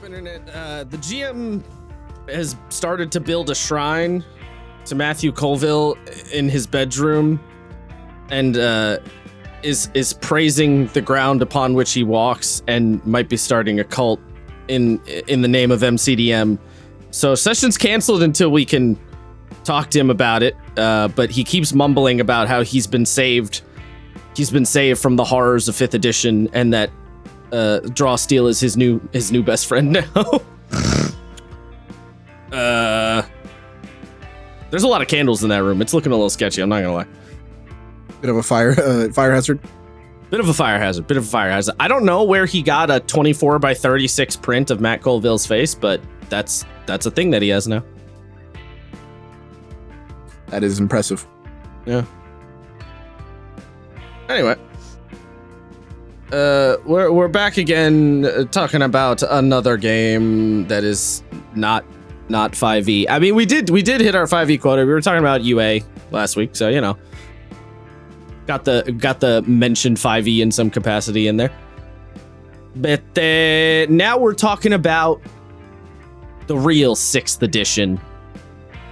Internet, the GM has started to build a shrine to Matthew Colville in his bedroom, and is praising the ground upon which he walks, and might be starting a cult in the name of MCDM. So session's canceled until we can talk to him about it. But he keeps mumbling about how he's been saved. He's been saved from the horrors of 5th edition, and that Draw Steel is his new best friend now. There's a lot of candles in that room. It's looking a little sketchy, I'm not gonna lie. Bit of a fire hazard. Bit of a fire hazard. I don't know where he got a 24x36 print of Matt Colville's face, but that's a thing that he has now. That is impressive. Yeah. Anyway, we're back again talking about another game that is not 5e. I mean, we did hit our 5e quota. We were talking about UA last week, so you know, got the mentioned 5e in some capacity in there. But now we're talking about the real 6th edition.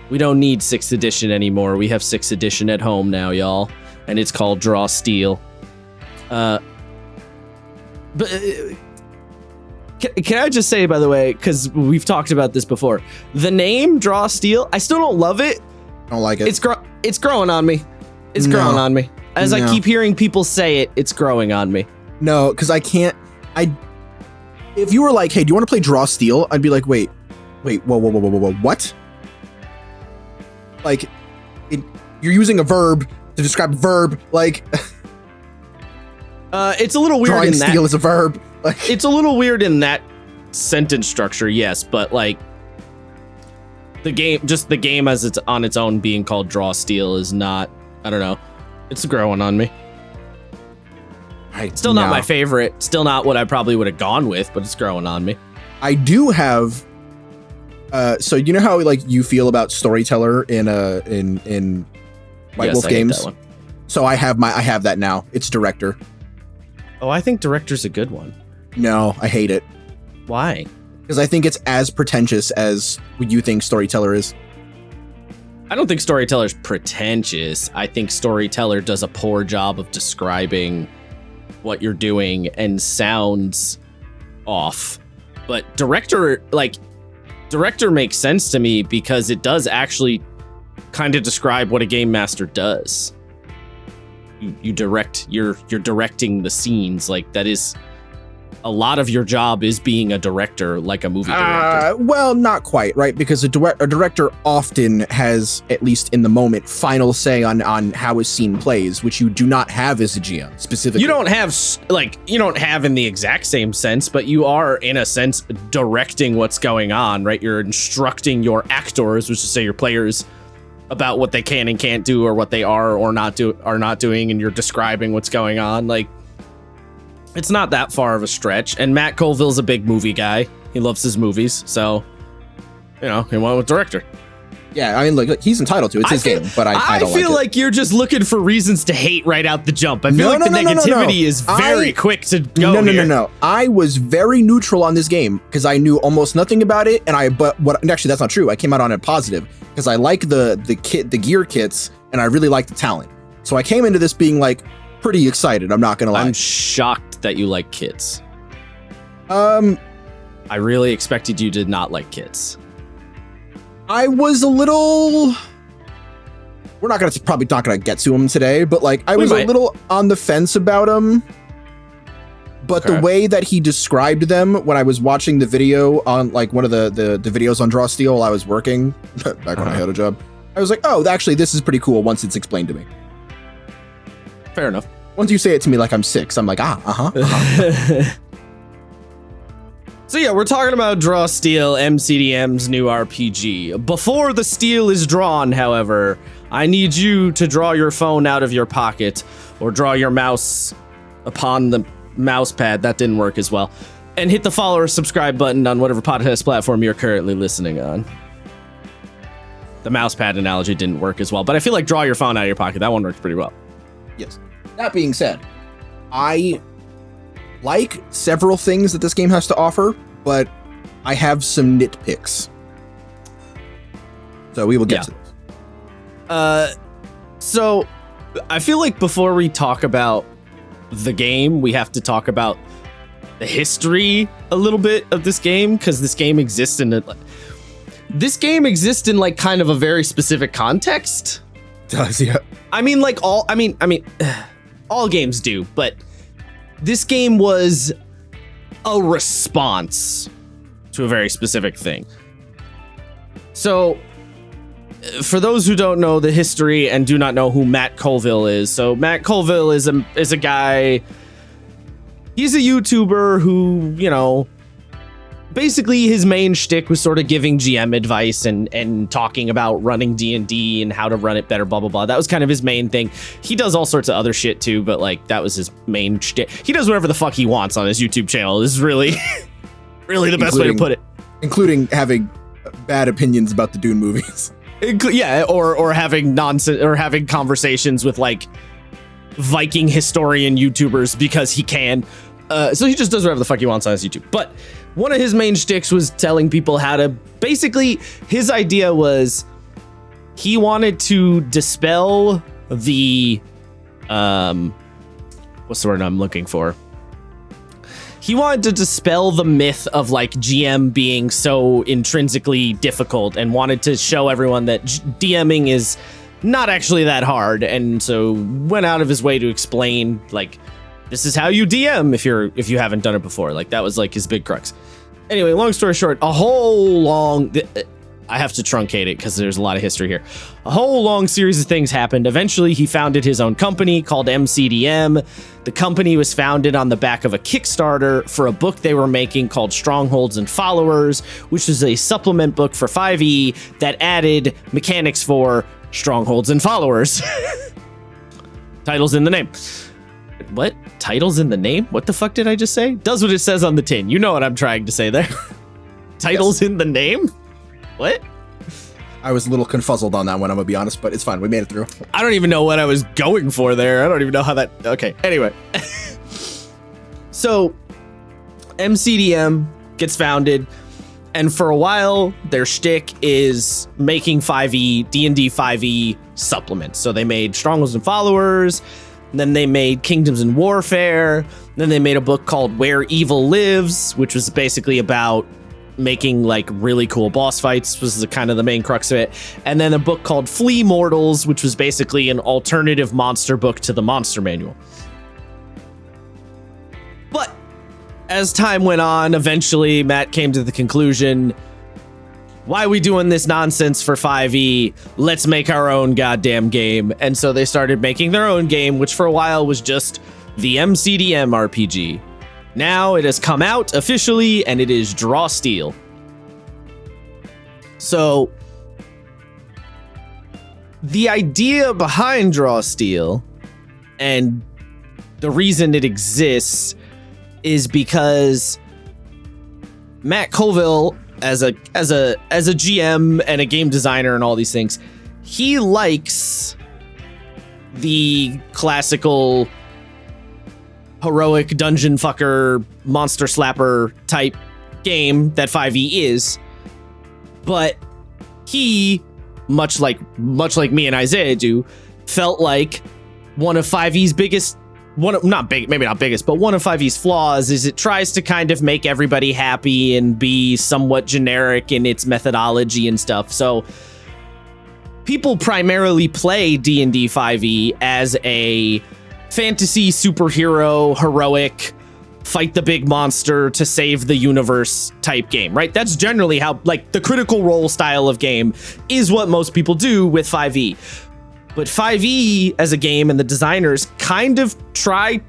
We don't need 6th edition anymore. We have 6th edition at home now, y'all, and it's called Draw Steel. But can I just say, by the way, because we've talked about this before, the name Draw Steel, I still don't love it. I don't like it. It's growing on me. It's growing on me. As I keep hearing people say it, it's growing on me. No, because I can't. If you were like, hey, do you want to play Draw Steel? I'd be like, wait, whoa, what? Like, you're using a verb to describe a verb, like. It's a little weird drawing in that. steel is a verb. Like, it's a little weird in that sentence structure, yes, but like the game as it's on its own being called Draw Steel is not. I don't know. It's growing on me. Still not my favorite. Still not what I probably would have gone with, but it's growing on me. I do have. So you know how like you feel about Storyteller in White Wolf games. That one. So I have that now. It's Director. Oh, I think Director's a good one. No, I hate it. Why? Because I think it's as pretentious as what you think Storyteller is. I don't think Storyteller's pretentious. I think Storyteller does a poor job of describing what you're doing and sounds off. But Director makes sense to me because it does actually kind of describe what a game master does. You're directing the scenes. Like, that is a lot of your job is being a director, like a movie director. Well, not quite, right? Because a director often has, at least in the moment, final say on how a scene plays, which you do not have as a GM specifically. You don't have in the exact same sense, but you are in a sense directing what's going on, right? You're instructing your actors, which is to say your players, about what they can and can't do, or what they are or not doing, and you're describing what's going on. Like, it's not that far of a stretch. And Matt Colville's a big movie guy. He loves his movies, so you know, he went with Director. Yeah, I mean, look, he's entitled to it. It's his game, but I don't feel like you're just looking for reasons to hate right out the jump. I feel like the negativity is very quick to go. No. I was very neutral on this game because I knew almost nothing about it, and actually that's not true. I came out on it positive because I like the gear kits, and I really like the talent. So I came into this being like pretty excited. I'm not gonna lie. I'm shocked that you like kits. I really expected you to not like kits. I was a little. We're probably not gonna get to him today, but like I was a little on the fence about him. But the way that he described them when I was watching the video on like one of the videos on Draw Steel while I was working back when I had a job, I was like, oh, actually, this is pretty cool once it's explained to me. Fair enough. Once you say it to me like I'm 6, I'm like, So yeah, we're talking about Draw Steel, MCDM's new RPG. Before the steel is drawn, however, I need you to draw your phone out of your pocket, or draw your mouse upon the mouse pad. That didn't work as well. And hit the follow or subscribe button on whatever podcast platform you're currently listening on. The mouse pad analogy didn't work as well, but I feel like draw your phone out of your pocket. That one works pretty well. Yes. That being said, I like several things that this game has to offer, but I have some nitpicks. So we will get to those. So I feel like before we talk about the game, we have to talk about the history a little bit of this game, because this game exists in like kind of a very specific context. Does, yeah. I mean, like all games do, but this game was a response to a very specific thing. So for those who don't know the history and do not know who Matt Colville is, so Matt Colville is a guy. He's a YouTuber who, you know, basically his main shtick was sort of giving GM advice and talking about running D&D and how to run it better, blah, blah, blah. That was kind of his main thing. He does all sorts of other shit too, but like that was his main shtick. He does whatever the fuck he wants on his YouTube channel. This is really, really the best way to put it. Including having bad opinions about the Dune movies. Yeah, or having nonsense, or having conversations with like Viking historian YouTubers because he can. So he just does whatever the fuck he wants on his YouTube. But one of his main shticks was telling people how to, basically his idea was he wanted to dispel the, what's the word I'm looking for? He wanted to dispel the myth of like GM being so intrinsically difficult, and wanted to show everyone that DMing is not actually that hard. And so went out of his way to explain like, this is how you DM if you haven't done it before. Like that was like his big crux. Anyway, long story short, I have to truncate it because there's a lot of history here. A whole long series of things happened. Eventually, he founded his own company called MCDM. The company was founded on the back of a Kickstarter for a book they were making called Strongholds and Followers, which was a supplement book for 5e that added mechanics for Strongholds and Followers. Titles in the name. What? Titles in the name? What the fuck did I just say? Does what it says on the tin. You know what I'm trying to say there. Titles in the name? What? I was a little confuzzled on that one, I'm gonna be honest, but it's fine. We made it through. I don't even know what I was going for there. I don't even know how that... Okay, anyway. So, MCDM gets founded, and for a while, their shtick is making 5e, D&D 5e supplements. So they made Strongholds and Followers, and then they made Kingdoms and Warfare, then they made a book called Where Evil Lives, which was basically about making like really cool boss fights, was the kind of the main crux of it. And then a book called Flee Mortals, which was basically an alternative monster book to the monster manual. But as time went on, eventually Matt came to the conclusion, why are we doing this nonsense for 5e? Let's make our own goddamn game. And so they started making their own game, which for a while was just the MCDM RPG. Now it has come out officially, and it is Draw Steel. So the idea behind Draw Steel and the reason it exists is because Matt Colville, as a GM and a game designer and all these things, he likes the classical heroic dungeon fucker monster slapper type game that 5e is, but he, much like me and Isaiah do, felt like one of 5e's biggest, one of not big, maybe not biggest, but one of 5e's flaws is it tries to kind of make everybody happy and be somewhat generic in its methodology and stuff. So people primarily play D&D 5e as a fantasy superhero heroic fight the big monster to save the universe type game, right? That's generally how, like, the Critical Role style of game is what most people do with 5e. But 5e as a game and the designers kind of try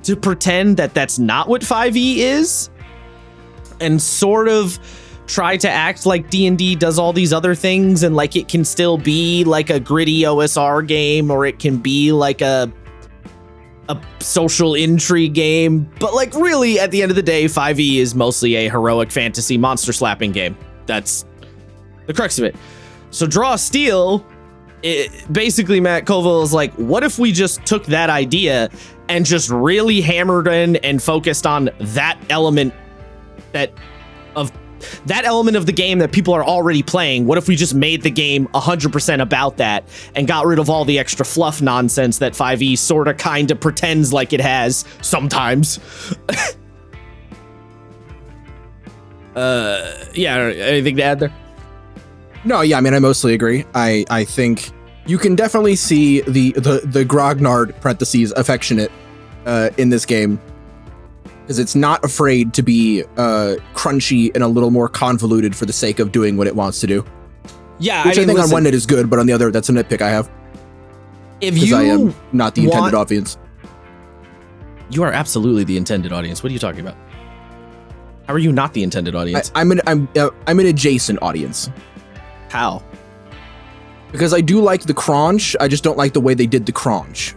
to pretend that that's not what 5e is, and sort of try to act like D&D does all these other things, and like it can still be like a gritty OSR game, or it can be like a social intrigue game, but like really at the end of the day, 5e is mostly a heroic fantasy monster slapping game. That's the crux of it. So Draw Steel, basically Matt Colville is like, what if we just took that idea and just really hammered in and focused on that element that of that element of the game that people are already playing, what if we just made the game 100% about that and got rid of all the extra fluff nonsense that 5e sort of kind of pretends like it has sometimes? Yeah, anything to add there? No, yeah, I mean, I mostly agree. I think you can definitely see the grognard parentheses affectionate in this game, because it's not afraid to be crunchy and a little more convoluted for the sake of doing what it wants to do. Yeah, which I think on one end is good, but on the other, that's a nitpick I have. Because I am not the intended audience. You are absolutely the intended audience. What are you talking about? How are you not the intended audience? I'm an adjacent audience. How? Because I do like the crunch, I just don't like the way they did the crunch.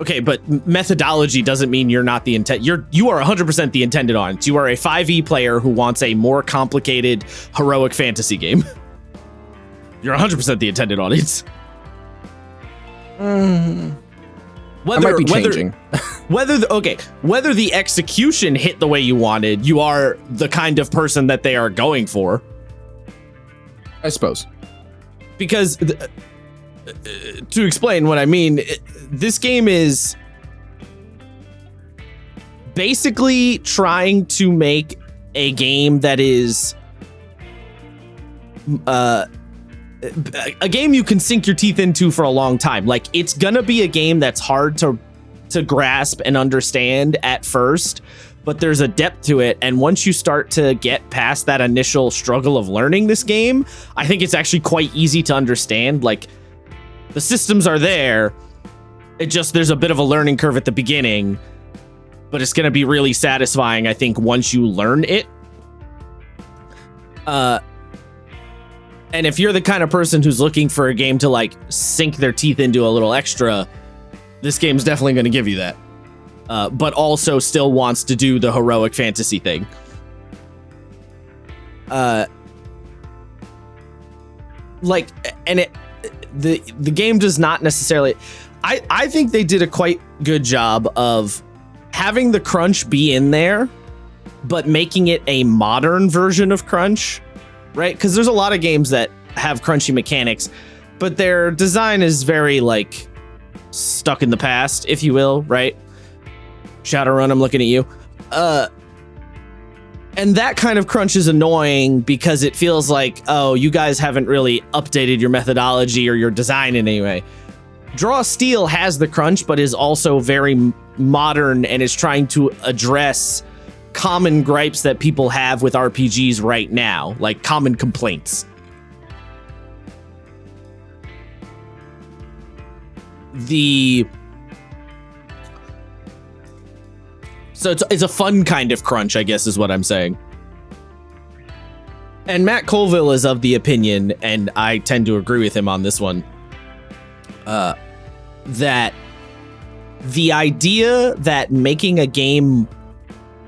Okay, but methodology doesn't mean you're not the intent. You are 100% the intended audience. You are a 5e player who wants a more complicated heroic fantasy game. You're 100% the intended audience. I might be changing. Whether the execution hit the way you wanted, you are the kind of person that they are going for. I suppose. Because to explain what I mean, this game is basically trying to make a game that is a game you can sink your teeth into for a long time. Like, it's gonna be a game that's hard to grasp and understand at first, but there's a depth to it, and once you start to get past that initial struggle of learning this game, I think it's actually quite easy to understand. Like, the systems are there, there's a bit of a learning curve at the beginning, but it's gonna be really satisfying, I think, once you learn it. And if you're the kind of person who's looking for a game to like sink their teeth into a little extra, this game's definitely going to give you that. But also still wants to do the heroic fantasy thing. The game does not necessarily. I think they did a quite good job of having the crunch be in there, but making it a modern version of crunch, right? Because there's a lot of games that have crunchy mechanics, but their design is very like stuck in the past, if you will, right? Shadowrun, I'm looking at you. And that kind of crunch is annoying because it feels like, oh, you guys haven't really updated your methodology or your design in any way. Draw Steel has the crunch, but is also very modern and is trying to address common gripes that people have with RPGs right now, like common complaints. So it's a fun kind of crunch, I guess is what I'm saying. And Matt Colville is of the opinion, and I tend to agree with him on this one, that the idea that making a game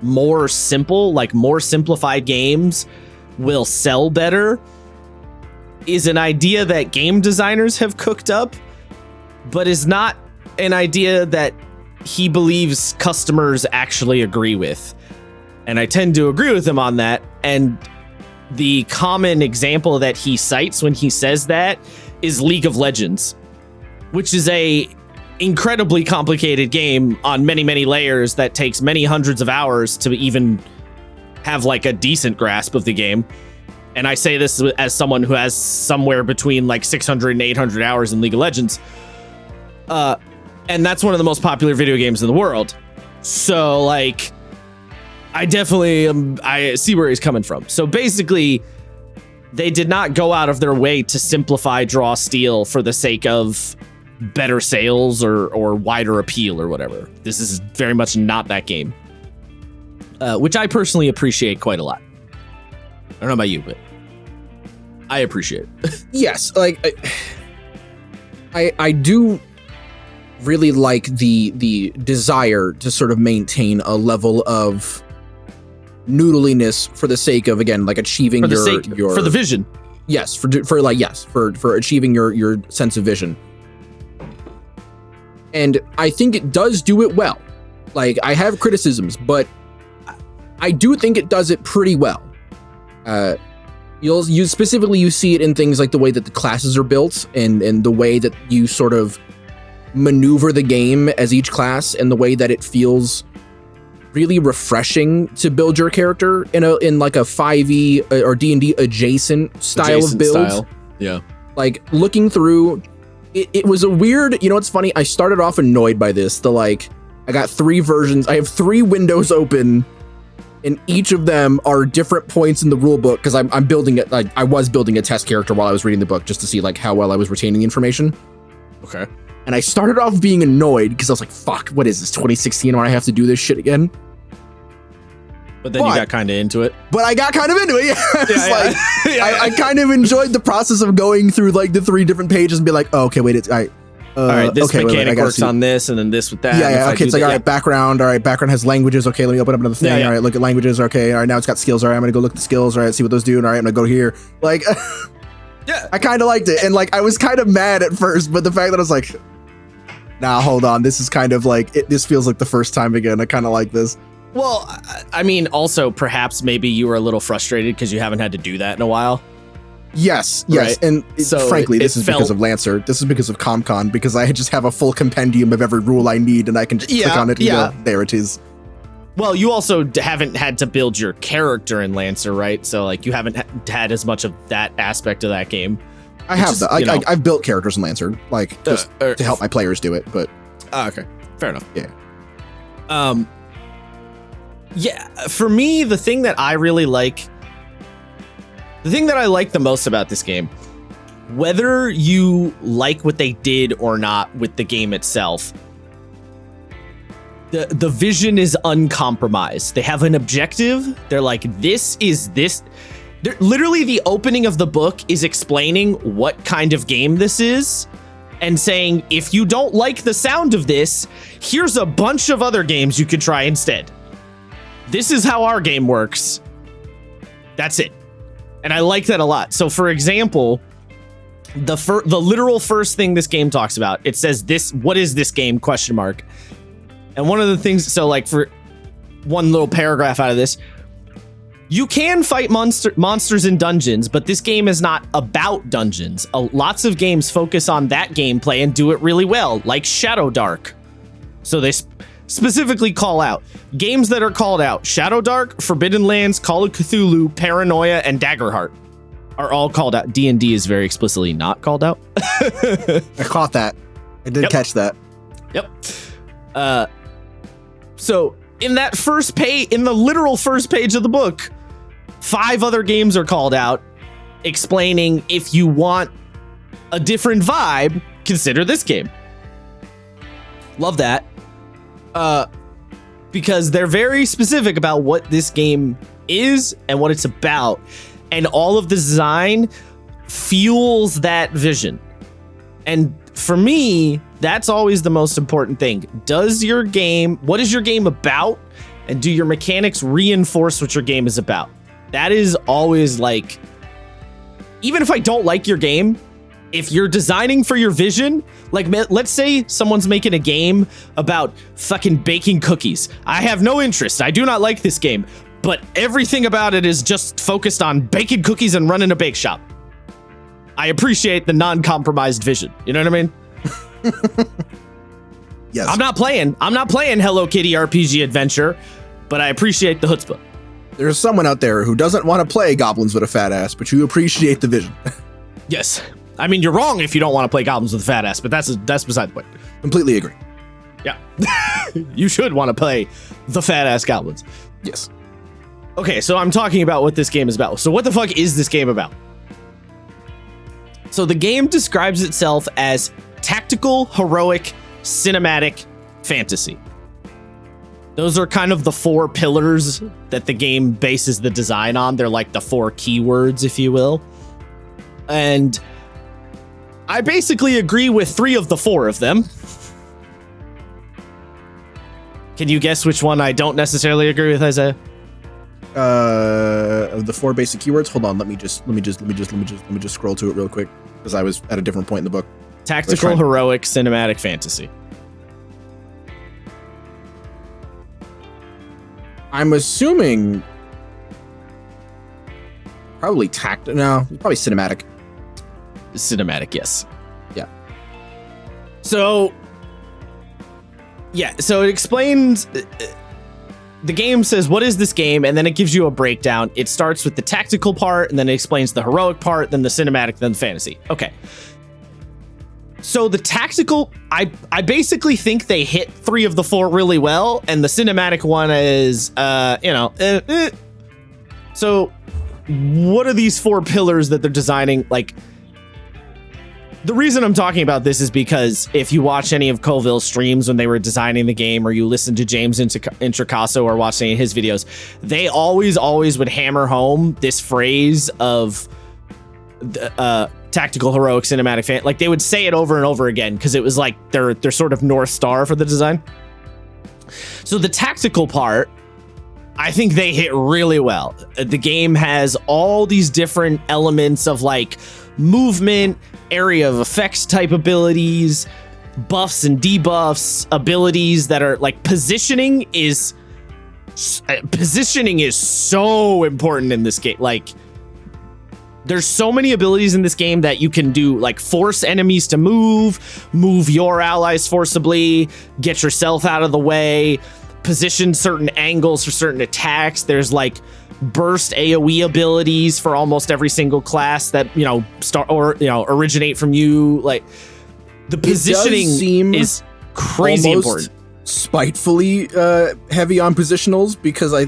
more simple, like more simplified games, will sell better is an idea that game designers have cooked up, but is not an idea that he believes customers actually agree with. And I tend to agree with him on that. And the common example that he cites when he says that is League of Legends, which is a incredibly complicated game on many, many layers that takes many hundreds of hours to even have like a decent grasp of the game. And I say this as someone who has somewhere between like 600 and 800 hours in League of Legends. And that's one of the most popular video games in the world. So like, I definitely I see where he's coming from. So basically, they did not go out of their way to simplify Draw Steel for the sake of better sales or wider appeal or whatever. This is very much not that game, which I personally appreciate quite a lot. I don't know about you, but I appreciate it. Yes, like I do really like the desire to sort of maintain a level of noodliness for the sake of, again, like achieving for the vision. Yes, for achieving your sense of vision. And I think it does do it well. Like, I have criticisms, but I do think it does it pretty well. You see it in things like the way that the classes are built and the way that you sort of maneuver the game as each class, and the way that it feels really refreshing to build your character in like a 5e or D&D adjacent style of build. Yeah. Like looking through, it was a weird, you know, it's funny. I started off annoyed by this. I got 3 versions. I have 3 windows open, and each of them are different points in the rule book, because I'm building it. Like I was building a test character while I was reading the book, just to see like how well I was retaining information. Okay. And I started off being annoyed because I was like, fuck, what is this, 2016 when I have to do this shit again? But then you got kind of into it. But I got kind of into it, yeah. I kind of enjoyed the process of going through like the 3 different pages and be like, oh, okay, wait, all right, this mechanic works on this, and then this with that. Yeah, okay, it's like, all right, background has language. Okay, let me open up another thing. All right, look at languages. Okay, all right, now it's got skills. All right, I'm gonna go look at the skills. All right, see what those do. And all right, I'm gonna go here. Like, yeah, I kind of liked it. And like, I was kind of mad at first, but the fact that I was like, nah, hold on, this is kind of like, this feels like the first time again. I kind of like this. Well, I mean, also, perhaps maybe you were a little frustrated because you haven't had to do that in a while. Yes. Right? And so frankly, this is because of Lancer. This is because of ComCon, because I just have a full compendium of every rule I need, and I can just click on it and go, there it is. Well, you also haven't had to build your character in Lancer, right? So, like, you haven't had as much of that aspect of that game. I have that. I've built characters in Lancer, like, just to help my players do it, but... okay. Fair enough. Yeah. Yeah, for me, the thing that I really like... The thing that I like the most about this game, whether you like what they did or not with the game itself, the vision is uncompromised. They have an objective. They're like, this is this. Literally, the opening of the book is explaining what kind of game this is and saying, if you don't like the sound of this, here's a bunch of other games you could try instead. This is how our game works. That's it. And I like that a lot. So, for example, the literal first thing this game talks about, it says what is this game, ? And one of the things, so like for one little paragraph out of this, you can fight monsters in dungeons, but this game is not about dungeons. Lots of games focus on that gameplay and do it really well, like Shoutout. So they specifically call out games that are called out: Shoutout, Forbidden Lands, Call of Cthulhu, Paranoia, and Daggerheart are all called out. D&D is very explicitly not called out. I caught that. I did catch that. Yep. So in that first page, in the literal first page of the book, 5 other games are called out, explaining if you want a different vibe, consider this game. Love that. Because they're very specific about what this game is and what it's about, and all of the design fuels that vision. And for me, that's always the most important thing. What is your game about? And do your mechanics reinforce what your game is about? That is always like, even if I don't like your game, if you're designing for your vision, like, let's say someone's making a game about fucking baking cookies. I have no interest. I do not like this game, but everything about it is just focused on baking cookies and running a bake shop. I appreciate the non-compromised vision. You know what I mean? Yes. I'm not playing Hello Kitty RPG Adventure, but I appreciate the chutzpah. There's someone out there who doesn't want to play goblins with a fat ass, but you appreciate the vision. Yes. I mean, you're wrong if you don't want to play goblins with a fat ass, but that's beside the point. Completely agree. Yeah. You should want to play the fat ass goblins. Yes. Okay, so I'm talking about what this game is about. So what the fuck is this game about? So the game describes itself as tactical, heroic, cinematic fantasy. Those are kind of the 4 pillars that the game bases the design on. They're like the 4 keywords, if you will. And I basically agree with 3 of the 4 of them. Can you guess which one I don't necessarily agree with, Isaiah? Of the 4 basic keywords, hold on. Let me just scroll to it real quick, because I was at a different point in the book. Tactical, heroic, cinematic fantasy. I'm assuming probably probably cinematic. Cinematic, yes. Yeah. So it explains. The game says, what is this game? And then it gives you a breakdown. It starts with the tactical part, and then it explains the heroic part, then the cinematic, then the fantasy. Okay. So the tactical, I basically think they hit 3 of the 4 really well, and the cinematic one is, So what are these 4 pillars that they're designing? Like, the reason I'm talking about this is because if you watch any of Colville's streams when they were designing the game, or you listen to James Intricasso or watch any of his videos, they always would hammer home this phrase of tactical, heroic, cinematic, fan. Like, they would say it over and over again because it was like their sort of North Star for the design. So the tactical part, I think they hit really well. The game has all these different elements of like movement, area of effects type abilities, buffs and debuffs, abilities that are like positioning is so important in this game. Like, there's so many abilities in this game that you can do, like force enemies to move your allies forcibly, get yourself out of the way, position certain angles for certain attacks. There's like burst AoE abilities for almost every single class that, originate from you. Like, the positioning is crazy important. Spitefully heavy on positionals, because I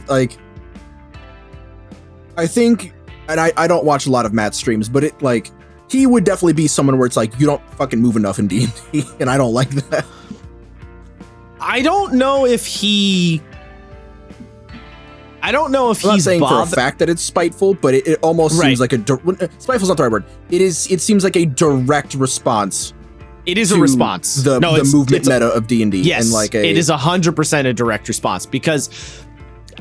think, and I don't watch a lot of Matt's streams, but it like, he would definitely be someone where it's like, you don't fucking move enough in D&D, and I don't like that. I don't know if he's not saying for a fact that it's spiteful, but it almost seems like spiteful's not the right word. It seems like a direct response. It is a response. The movement meta of D&D. Yes, and like it is 100% a direct response, because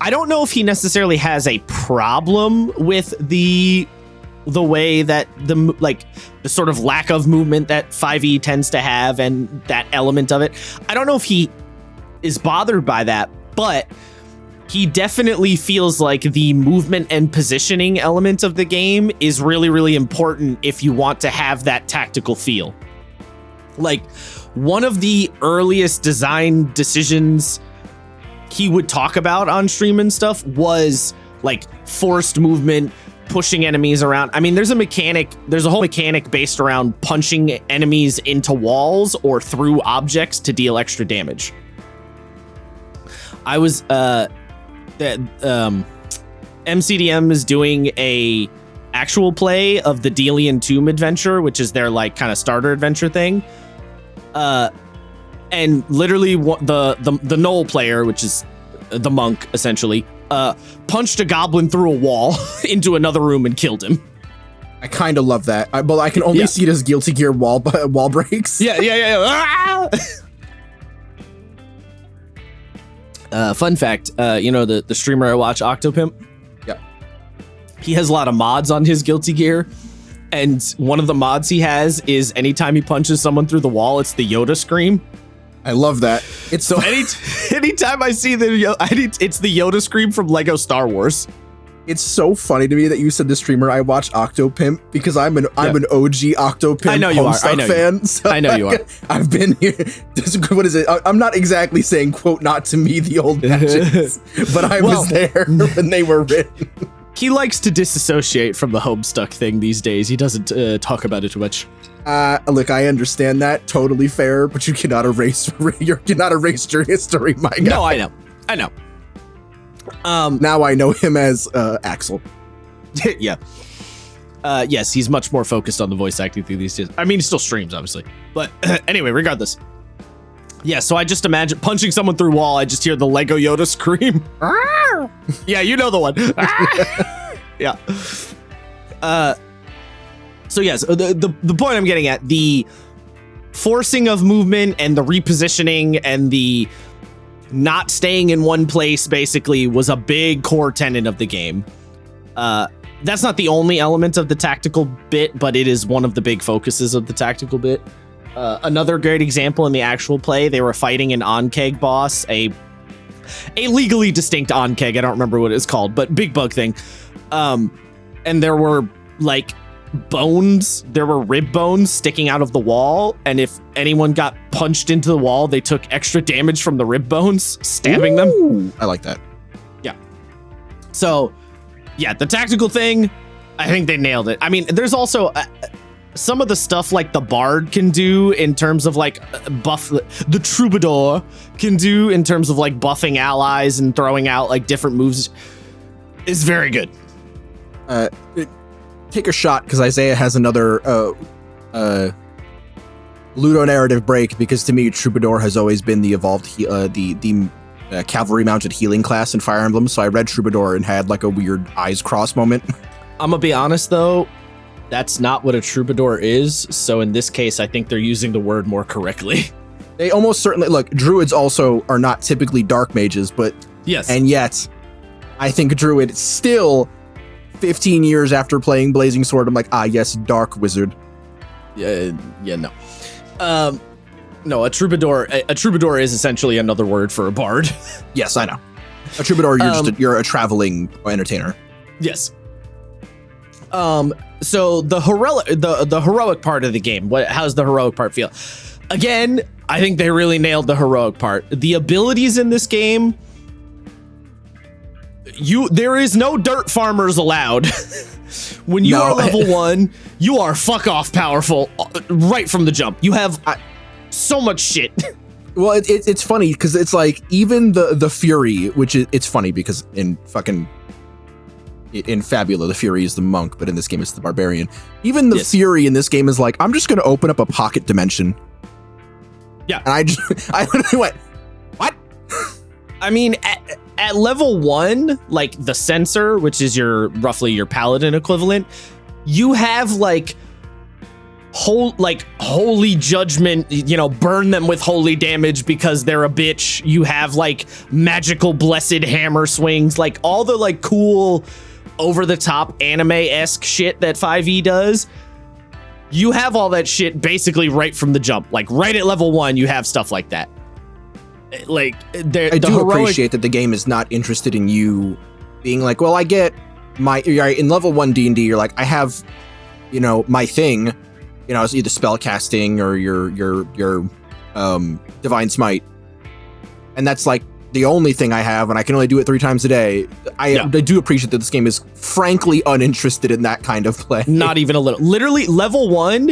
I don't know if he necessarily has a problem with the way that the sort of lack of movement that 5e tends to have, and that element of it. I don't know if he is bothered by that, but he definitely feels like the movement and positioning element of the game is really, really important if you want to have that tactical feel. Like, one of the earliest design decisions he would talk about on stream and stuff was like forced movement, pushing enemies around. I mean, there's a whole mechanic based around punching enemies into walls or through objects to deal extra damage. I was MCDM is doing a actual play of the Delian Tomb adventure, which is their like kind of starter adventure thing. And literally the Knoll player, which is the monk essentially, punched a goblin through a wall into another room and killed him. I kind of love that. But I can only see it as Guilty Gear wall breaks. Yeah. Fun fact, the streamer I watch, Octopimp? Yeah. He has a lot of mods on his Guilty Gear, and one of the mods he has is anytime he punches someone through the wall, it's the Yoda scream. I love that. It's so anytime I see it's the Yoda scream from Lego Star Wars. It's so funny to me that you said the streamer I watch, Octopimp, because I'm an OG Octopimp fan. So I know you are. I've been here. What is it? I'm not exactly saying, quote, not to me the old legends, but I was there when they were written. He likes to disassociate from the Homestuck thing these days. He doesn't talk about it too much. Look, I understand that. Totally fair, but you cannot erase your history, my guy. No, I know. Now I know him as Axel. Yeah. Yes, he's much more focused on the voice acting thing these days. I mean, he still streams, obviously. But anyway, regardless. Yeah, so I just imagine punching someone through a wall, I just hear the Lego Yoda scream. Yeah, you know the one. Yeah. So yes, the point I'm getting at, the forcing of movement and the repositioning and the not staying in one place basically was a big core tenet of the game. That's not the only element of the tactical bit, but it is one of the big focuses of the tactical bit. Another great example in the actual play, they were fighting an Onkeg boss, a a legally distinct onkeg. I don't remember what it's called, but big bug thing. And there were like bones. There were rib bones sticking out of the wall. And if anyone got punched into the wall, they took extra damage from the rib bones, stabbing them. I like that. Yeah. So, yeah, the tactical thing, I think they nailed it. I mean, there's also some of the stuff like the bard can do in terms of like buff, the troubadour can do in terms of like buffing allies and throwing out like different moves is very good. Take a shot because Isaiah has another Ludo narrative break, because to me Troubadour has always been the evolved cavalry mounted healing class in Fire Emblem. So I read Troubadour and had like a weird eyes cross moment. I'm gonna be honest though, that's not what a troubadour is. So in this case, I think they're using the word more correctly. They almost certainly look. Druids also are not typically dark mages, but yes, and yet I think Druid still 15 years after playing Blazing Sword, I'm like, yes, dark wizard. Yeah, no. No, a troubadour is essentially another word for a bard. Yes, I know. A troubadour, you're a traveling entertainer. Yes. So the heroic part of the game, how's the heroic part feel? Again, I think they really nailed the heroic part. The abilities in this game, there is no dirt farmers allowed. When you are level 1, you are fuck off powerful right from the jump. You have so much shit. Well, it's funny because it's like even the Fury, which it's funny because in Fabula, the Fury is the monk, but in this game it's the barbarian. Even the Fury in this game is like, I'm just going to open up a pocket dimension. Yeah. And I literally went, what? I mean, at level 1, like the Censor, which is roughly your paladin equivalent, you have like holy judgment, burn them with holy damage because they're a bitch. You have like magical blessed hammer swings, like all the like cool over the top anime-esque shit that 5e does. You have all that shit basically right from the jump. Like right at level 1, you have stuff like that. Like I do appreciate that the game is not interested in you being like, well, I get in level 1 D&D, you're like, I have, my thing, it's either spell casting or your divine smite. And that's like the only thing I have, and I can only do it 3 times a day. I do appreciate that this game is frankly uninterested in that kind of play. Not even a little. Literally, level 1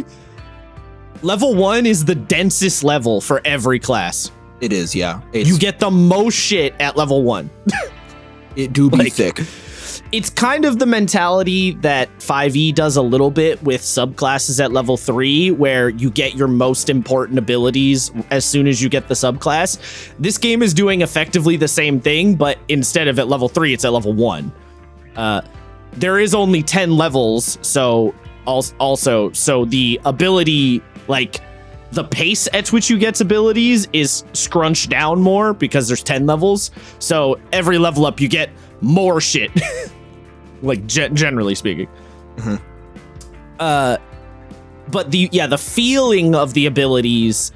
is the densest level for every class. It is, yeah. You get the most shit at level 1. It do be thick. It's kind of the mentality that 5e does a little bit with subclasses at level 3, where you get your most important abilities as soon as you get the subclass. This game is doing effectively the same thing, but instead of at level 3, it's at level 1. There is only 10 levels, so the ability, like the pace at which you get abilities is scrunched down more because there's 10 levels. So every level up, you get more shit. Like generally speaking. Mm-hmm. But the feeling of the abilities,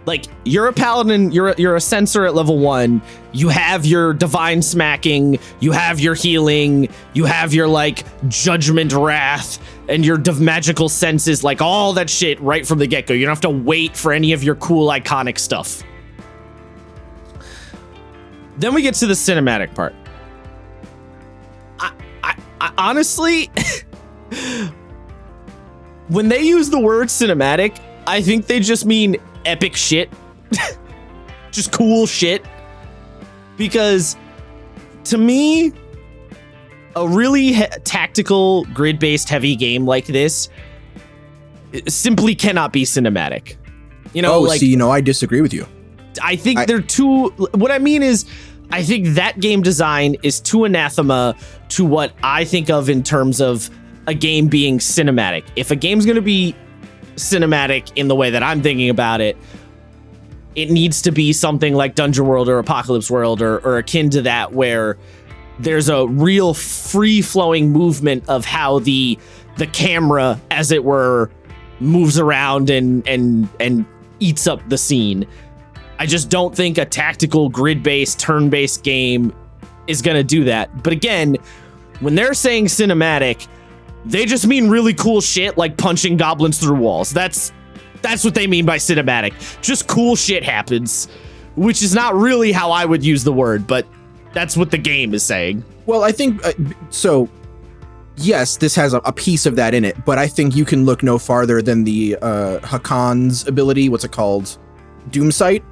like you're a paladin, you're a Censor at level 1, you have your divine smacking, you have your healing, you have your like judgment wrath and your magical senses, like all that shit right from the get-go. You don't have to wait for any of your cool iconic stuff. Then we get to the cinematic part. I honestly, when they use the word cinematic, I think they just mean epic shit. Just cool shit. Because to me, a really tactical, grid-based heavy game like this simply cannot be cinematic. I disagree with you. I think they're too... What I mean is, I think that game design is too anathema to what I think of in terms of a game being cinematic. If a game's going to be cinematic in the way that I'm thinking about it, it needs to be something like Dungeon World or Apocalypse World or akin to that, where there's a real free-flowing movement of how the camera, as it were, moves around and eats up the scene. I just don't think a tactical grid-based, turn-based game is going to do that. But again, when they're saying cinematic, they just mean really cool shit like punching goblins through walls. That's what they mean by cinematic. Just cool shit happens, which is not really how I would use the word, but that's what the game is saying. Well, I think, so, yes, this has a piece of that in it, but I think you can look no farther than the Hakan's ability, what's it called? Doomsight?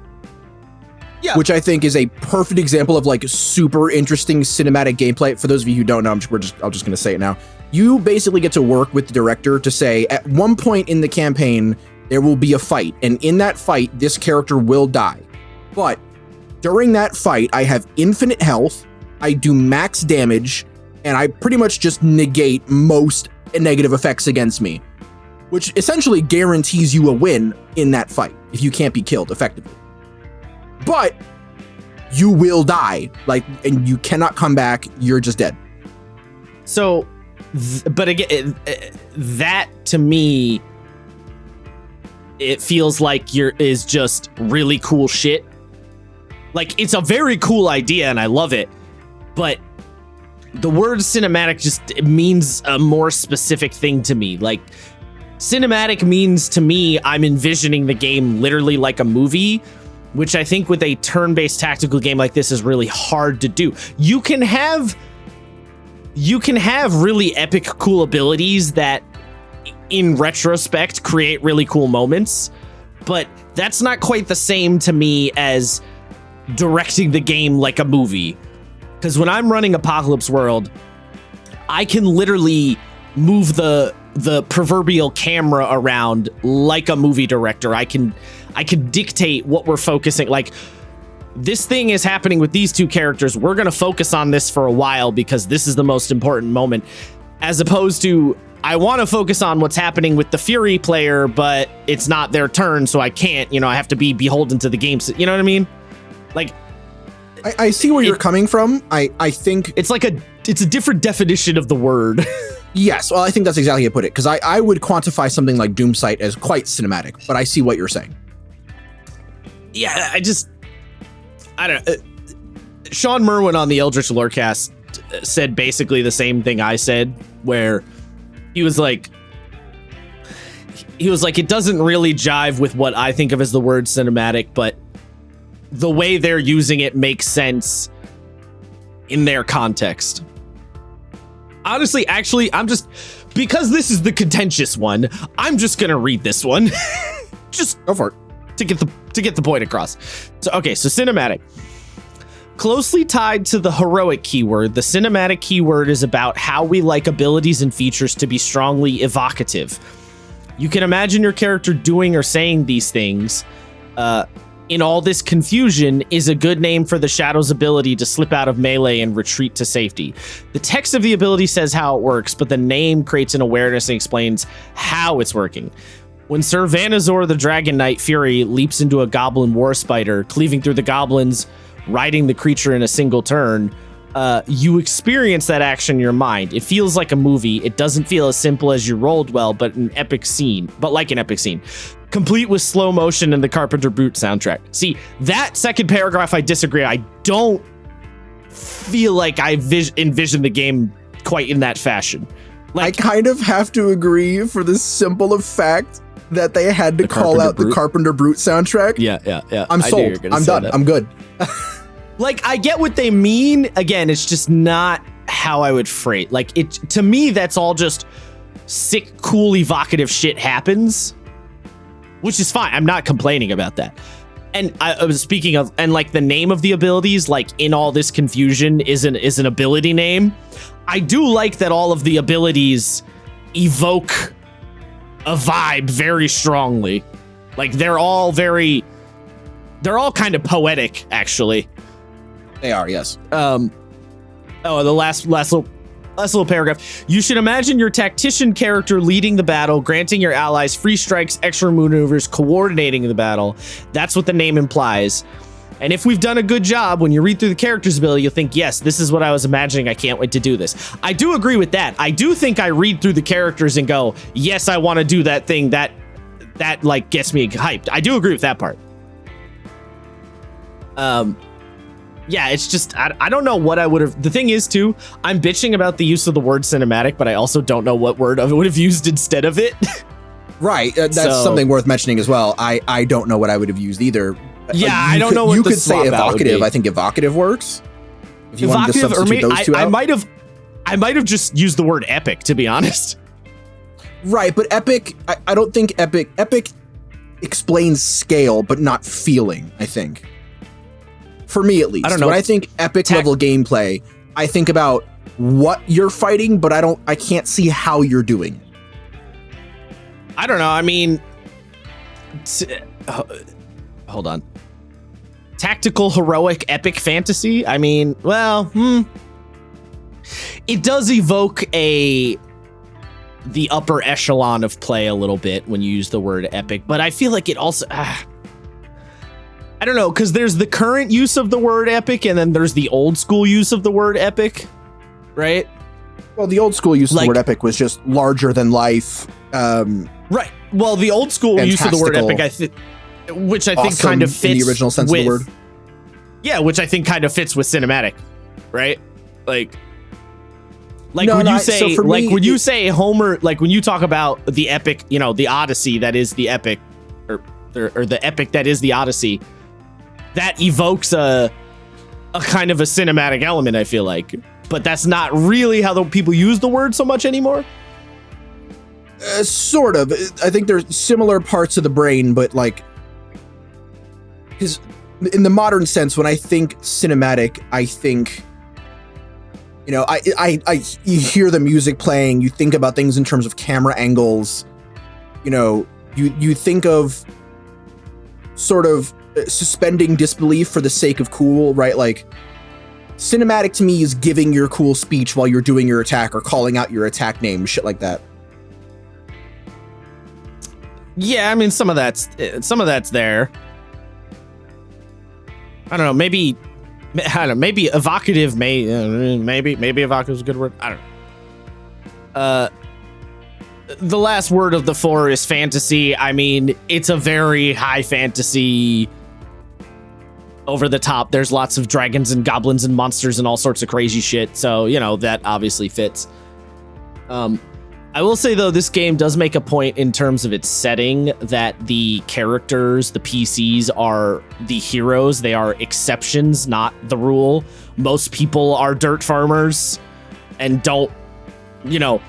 Yeah. Which I think is a perfect example of like super interesting cinematic gameplay. For those of you who don't know, I'm just going to say it now. You basically get to work with the director to say, at one point in the campaign, there will be a fight, and in that fight, this character will die. But during that fight, I have infinite health, I do max damage, and I pretty much just negate most negative effects against me, which essentially guarantees you a win in that fight if you can't be killed effectively. But you will die, and you cannot come back. You're just dead. So, but again, that to me, it feels like is just really cool shit. Like, it's a very cool idea and I love it, but the word cinematic just means a more specific thing to me. Like, cinematic means to me, I'm envisioning the game literally like a movie, which I think with a turn-based tactical game like this is really hard to do. You can have really epic, cool abilities that in retrospect create really cool moments, but that's not quite the same to me as directing the game like a movie. Because when I'm running Apocalypse World, I can literally move the proverbial camera around like a movie director. I can dictate what we're focusing. Like, this thing is happening with these two characters. We're going to focus on this for a while because this is the most important moment. As opposed to, I want to focus on what's happening with the Fury player, but it's not their turn, so I can't, I have to be beholden to the game. You know what I mean? Like, I see where you're coming from. I think it's a different definition of the word. Yes, well, I think that's exactly how you put it, because I would quantify something like Doomsight as quite cinematic, but I see what you're saying. Yeah, I don't know. Sean Merwin on the Eldritch Lorecast said basically the same thing I said, where he was like, it doesn't really jive with what I think of as the word cinematic, but the way they're using it makes sense in their context. Honestly, actually, because this is the contentious one, I'm just gonna read this one. Just go for it. To get the point across. So, okay, so cinematic. Closely tied to the heroic keyword, the cinematic keyword is about how we like abilities and features to be strongly evocative. You can imagine your character doing or saying these things. In all this confusion is a good name for the Shadow's ability to slip out of melee and retreat to safety. The text of the ability says how it works, but the name creates an awareness and explains how it's working. When Sir Vanazor the Dragon Knight Fury leaps into a goblin war spider, cleaving through the goblins, riding the creature in a single turn, you experience that action in your mind. It feels like a movie. It doesn't feel as simple as you rolled well, but like an epic scene. Complete with slow motion and the Carpenter Brute soundtrack. See, that second paragraph, I disagree. I don't feel like I envision the game quite in that fashion. Like, I kind of have to agree for the simple fact that they had to call out the Carpenter Brute soundtrack. Yeah. I'm sold. I'm done. I'm good. Like, I get what they mean. Again, it's just not how I would phrase. Like, to me, that's all just sick, cool, evocative shit happens, which is fine. I'm not complaining about that. And I was speaking of, and like the name of the abilities, like in all this confusion is an ability name. I do like that all of the abilities evoke a vibe very strongly. Like, they're all kind of poetic, actually. They are, yes. The last little paragraph. You should imagine your tactician character leading the battle, granting your allies free strikes, extra maneuvers, coordinating the battle. That's what the name implies. And if we've done a good job, when you read through the character's ability, you'll think, yes, this is what I was imagining. I can't wait to do this. I do agree with that. I do think I read through the characters and go, yes, I want to do that thing that like gets me hyped. I do agree with that part. Yeah, it's just, I don't know what I would have. The thing is, too, I'm bitching about the use of the word cinematic, but I also don't know what word I would have used instead of it. Right. That's something worth mentioning as well. I don't know what I would have used either. Yeah, I don't know what you the could say evocative. I think evocative works. If you wanted to substitute those two out. I might have just used the word epic, to be honest. Right, but epic, I don't think epic explains scale, but not feeling, I think. For me, at least. I don't know. When I think epic level gameplay, I think about what you're fighting, but I can't see how you're doing it. I don't know. I mean, hold on. Tactical, heroic, epic fantasy. I mean, well, it does evoke the upper echelon of play a little bit when you use the word epic, but I feel like it also, I don't know, because there's the current use of the word epic, and then there's the old school use of the word epic, right? Well, the old school use of the word epic was just larger than life. Right. Well, the old school use of the word epic, which I think kind of fits in the original sense of the word. Yeah, which I think kind of fits with cinematic, right? Like when you say Homer, like when you talk about the epic, you know, the Odyssey that is the epic, or the epic that is the Odyssey, that evokes a kind of a cinematic element, I feel like. But that's not really how the people use the word so much anymore. Sort of. I think there's similar parts of the brain, but like, because in the modern sense, when I think cinematic, I think, you know, you hear the music playing, you think about things in terms of camera angles, you know, you think of sort of suspending disbelief for the sake of cool, right? Like, cinematic to me is giving your cool speech while you're doing your attack or calling out your attack name, shit like that. Yeah, I mean, some of that's there. I don't know. Maybe evocative. Maybe evocative is a good word. I don't know. The last word of the four is fantasy. I mean, it's a very high fantasy, over the top. There's lots of dragons and goblins and monsters and all sorts of crazy shit. So, you know, that obviously fits. I will say, though, this game does make a point in terms of its setting that the characters, the PCs, are the heroes. They are exceptions, not the rule. Most people are dirt farmers and don't, you know,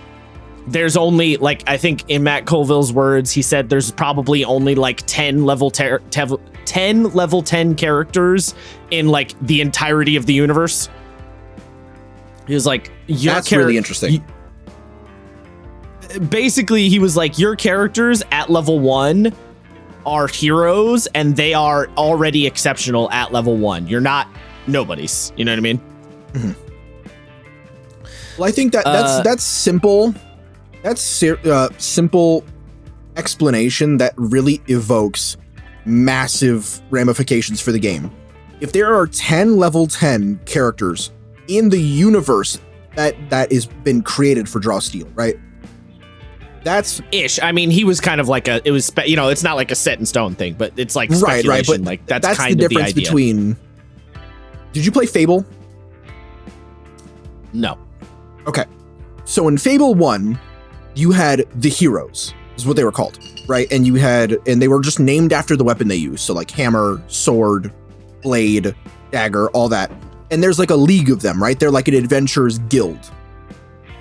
there's only, like, I think in Matt Colville's words, he said there's probably only like 10 level 10 characters in like the entirety of the universe. He was like, that's really interesting. Basically, he was like, your characters at level 1 are heroes, and they are already exceptional at level 1. You're not nobodies. You know what I mean? Mm-hmm. Well, I think that's simple. That's simple explanation that really evokes massive ramifications for the game. If there are 10 level 10 characters in the universe that has been created for Draw Steel, right? That's ish. I mean, he was kind of like it's not like a set in stone thing, but it's like speculation. Right. But like that's kind the of difference the idea. Between. Did you play Fable? No. Okay. So in Fable 1, you had the heroes, is what they were called, right? And they were just named after the weapon they used. So like hammer, sword, blade, dagger, all that. And there's like a league of them, right? They're like an adventurer's guild.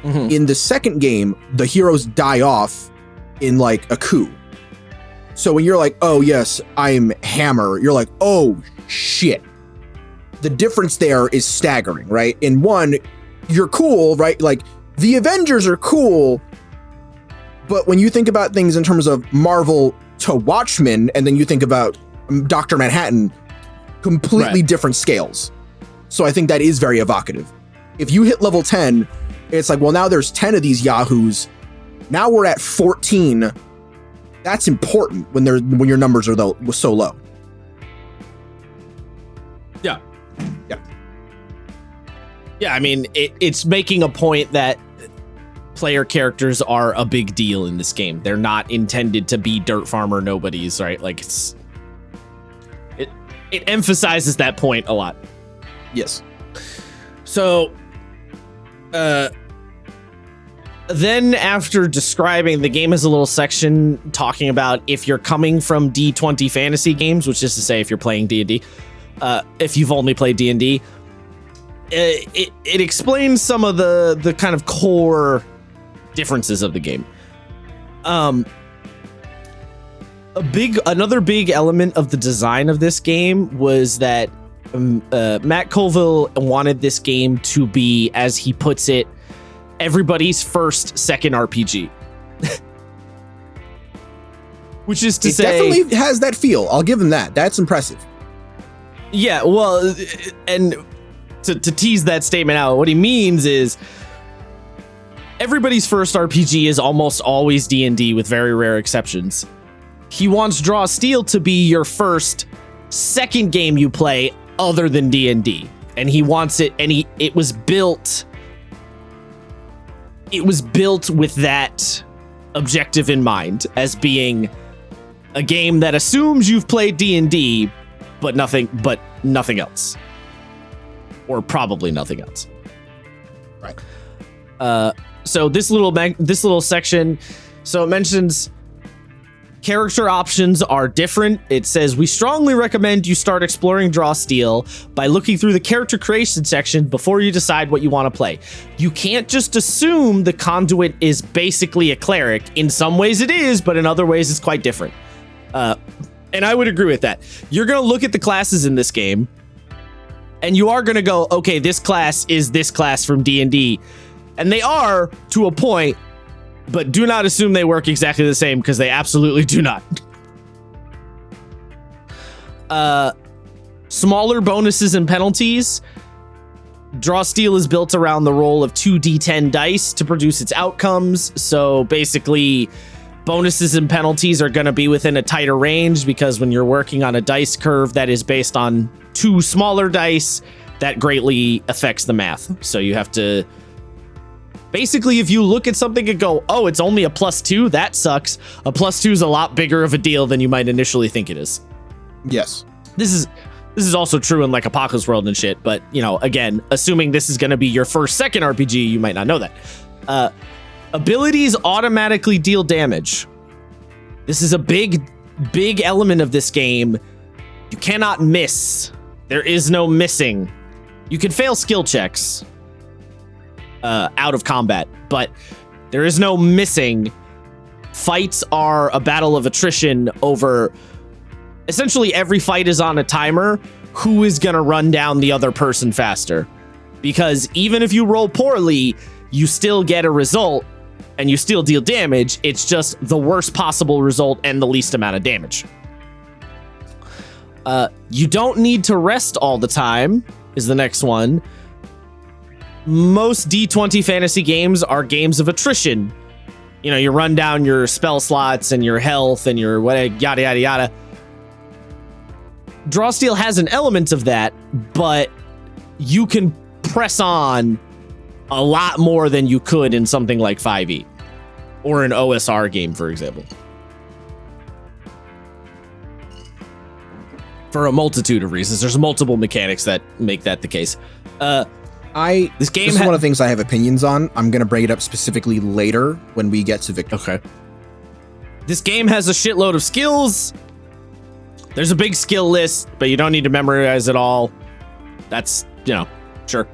Mm-hmm. In the second game, the heroes die off in like a coup. So when you're like, oh yes, I'm hammer, you're like, oh shit. The difference there is staggering, right? In one, you're cool, right? Like the Avengers are cool, but when you think about things in terms of Marvel to Watchmen, and then you think about Dr. Manhattan, completely different scales. So I think that is very evocative. If you hit level 10, it's like, well, now there's 10 of these yahoos. Now we're at 14. That's important when your numbers are so low. Yeah. Yeah, I mean, it's making a point that player characters are a big deal in this game. They're not intended to be dirt farmer nobodies, right? Like it emphasizes that point a lot. Yes. So, then after describing, the game has a little section talking about if you're coming from D20 fantasy games, which is to say if you're playing D&D, if you've only played D&D, it explains some of the kind of core differences of the game. Another big element of the design of this game was that Matt Colville wanted this game to be, as he puts it, everybody's second RPG. Which is to say, it definitely has that feel. I'll give him that. That's impressive. Yeah, well, and to tease that statement out, what he means is everybody's first RPG is almost always D&D with very rare exceptions. He wants Draw Steel to be your second game you play other than D&D. And he wants it, and it was built with that objective in mind, as being a game that assumes you've played D&D, but nothing else. Or probably nothing else. Right. So this little section, so it mentions character options are different. It says, we strongly recommend you start exploring Draw Steel by looking through the character creation section before you decide what you want to play. You can't just assume the Conduit is basically a cleric. In some ways it is, but in other ways it's quite different. And I would agree with that. You're going to look at the classes in this game, and you are going to go, okay, this class is this class from D&D. And they are, to a point, but do not assume they work exactly the same, because they absolutely do not. Smaller bonuses and penalties. Draw Steel is built around the roll of 2d10 dice to produce its outcomes. So basically, bonuses and penalties are going to be within a tighter range, because when you're working on a dice curve that is based on 2 smaller dice, that greatly affects the math. So you have to... Basically, if you look at something and go, oh, it's only a +2, that sucks. A +2 is a lot bigger of a deal than you might initially think it is. Yes. This is also true in like Apocalypse World and shit, but, you know, again, assuming this is going to be your second RPG, you might not know that. Abilities automatically deal damage. This is a big element of this game. You cannot miss. There is no missing. You can fail skill checks out of combat, but there is no missing. Fights are a battle of attrition over... Essentially, every fight is on a timer. Who is going to run down the other person faster? Because even if you roll poorly, you still get a result, and you still deal damage. It's just the worst possible result and the least amount of damage. You don't need to rest all the time, is the next one. Most D20 fantasy games are games of attrition. You know, you run down your spell slots and your health and your yada, yada, yada. Draw Steel has an element of that, but you can press on a lot more than you could in something like 5e or an OSR game, for example. For a multitude of reasons. There's multiple mechanics that make that the case. This is one of the things I have opinions on. I'm going to bring it up specifically later when we get to Victory. Okay. This game has a shitload of skills. There's a big skill list, but you don't need to memorize it all. That's, you know, sure.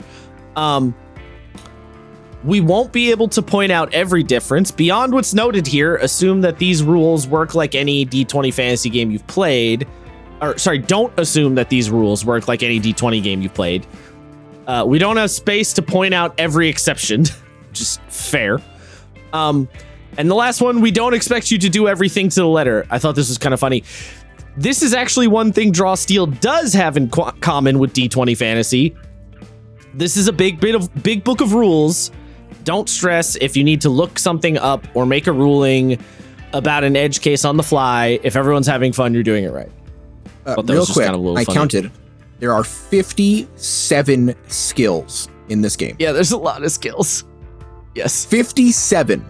We won't be able to point out every difference. Beyond what's noted here, assume that these rules work like any D20 fantasy game you've played. Or, sorry, don't assume that these rules work like any D20 game you've played. We don't have space to point out every exception, which is fair. And the last one, we don't expect you to do everything to the letter. I thought this was kind of funny. This is actually one thing Draw Steel does have in common with D20 fantasy. This is a big book of rules. Don't stress if you need to look something up or make a ruling about an edge case on the fly. If everyone's having fun, you're doing it right. Real quick, I counted. There are 57 skills in this game. Yeah, there's a lot of skills. Yes. 57.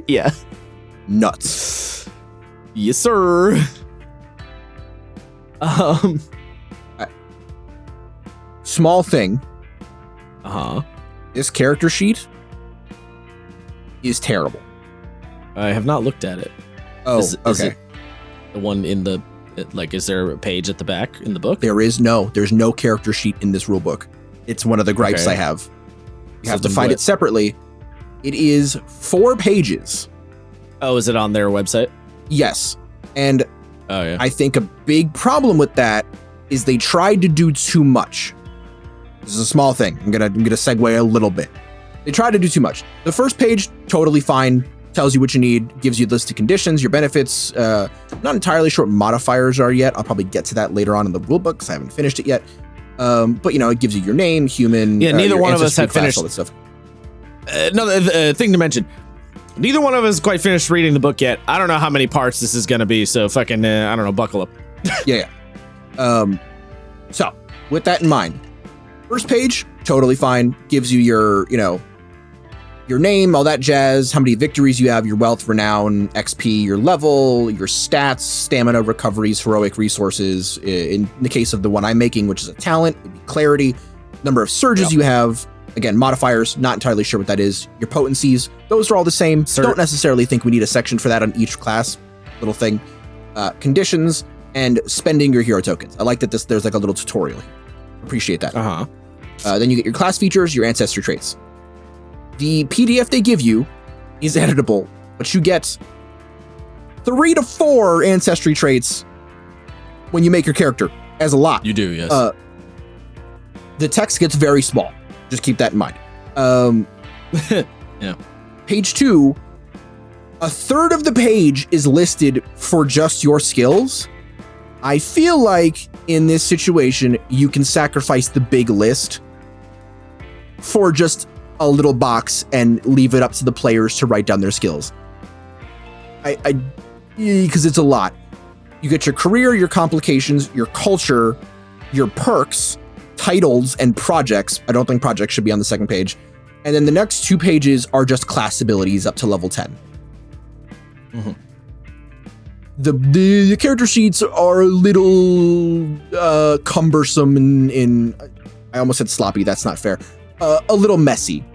Yeah. Nuts. Yes, sir. Small thing. This character sheet is terrible. I have not looked at it. Oh, is okay. It the one in the, like, is there a page at the back in the book? There's no character sheet in this rule book. It's one of the gripes I have. You have to find it separately. It is 4 pages. Oh, is it on their website? Yes. And yeah. I think a big problem with that is they tried to do too much. This is a small thing. I'm gonna segue a little bit. They tried to do too much. The first page, totally fine. Tells you what you need, gives you a list of conditions, your benefits. Not entirely sure what modifiers are yet. I'll probably get to that later on in the rulebook because I haven't finished it yet. But it gives you your name, human. Yeah, neither one of us had class, finished all that stuff. Another thing to mention. Neither one of us quite finished reading the book yet. I don't know how many parts this is going to be, so fucking, I don't know, buckle up. Yeah. So, with that in mind, first page, totally fine. Gives you your name, all that jazz, how many victories you have, your wealth, renown, XP, your level, your stats, stamina, recoveries, heroic resources. In the case of the one I'm making, which is a talent, it'd be clarity, number of surges you have. Again, modifiers, not entirely sure what that is. Your potencies, those are all the same. Don't necessarily think we need a section for that on each class. Little thing. Conditions and spending your hero tokens. I like that there's like a little tutorial here. Appreciate that. Then you get your class features, your ancestry traits. The PDF they give you is editable, but you get 3 to 4 ancestry traits when you make your character, as a lot. You do, yes. The text gets very small. Just keep that in mind. Yeah. Page 2, a third of the page is listed for just your skills. I feel like in this situation, you can sacrifice the big list for just a little box and leave it up to the players to write down their skills. Because it's a lot. You get your career, your complications, your culture, your perks, titles, and projects. I don't think projects should be on the second page. And then the next 2 pages are just class abilities up to level 10. The character sheets are a little cumbersome in I almost said sloppy. That's not fair. A little messy.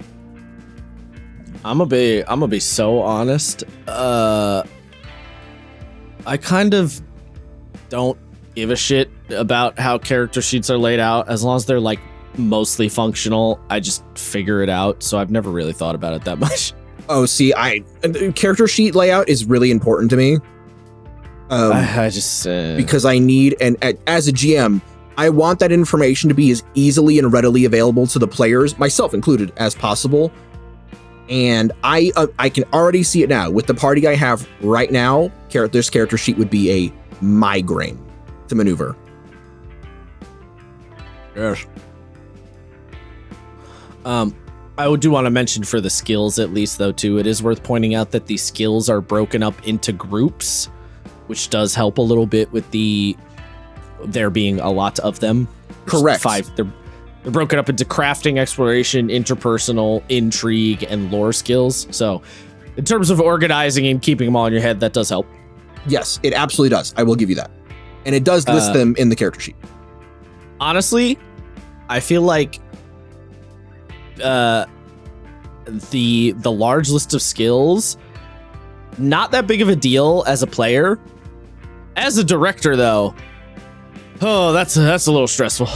I'm gonna be so honest. I kind of don't give a shit about how character sheets are laid out as long as they're like mostly functional. I just figure it out, so I've never really thought about it that much. Oh, see, character sheet layout is really important to me. I just because I need, and as a GM, I want that information to be as easily and readily available to the players, myself included, as possible. And I can already see it now with the party I have right now. This character sheet would be a migraine to maneuver. Yes. I do want to mention for the skills at least though too, it is worth pointing out that the skills are broken up into groups, which does help a little bit with there being a lot of them. Correct. 5. They're broken up into crafting, exploration, interpersonal, intrigue, and lore skills. So in terms of organizing and keeping them all in your head, that does help. Yes, it absolutely does. I will give you that. And it does list them in the character sheet. Honestly, I feel like the large list of skills, not that big of a deal as a player. As a director, though, that's a little stressful.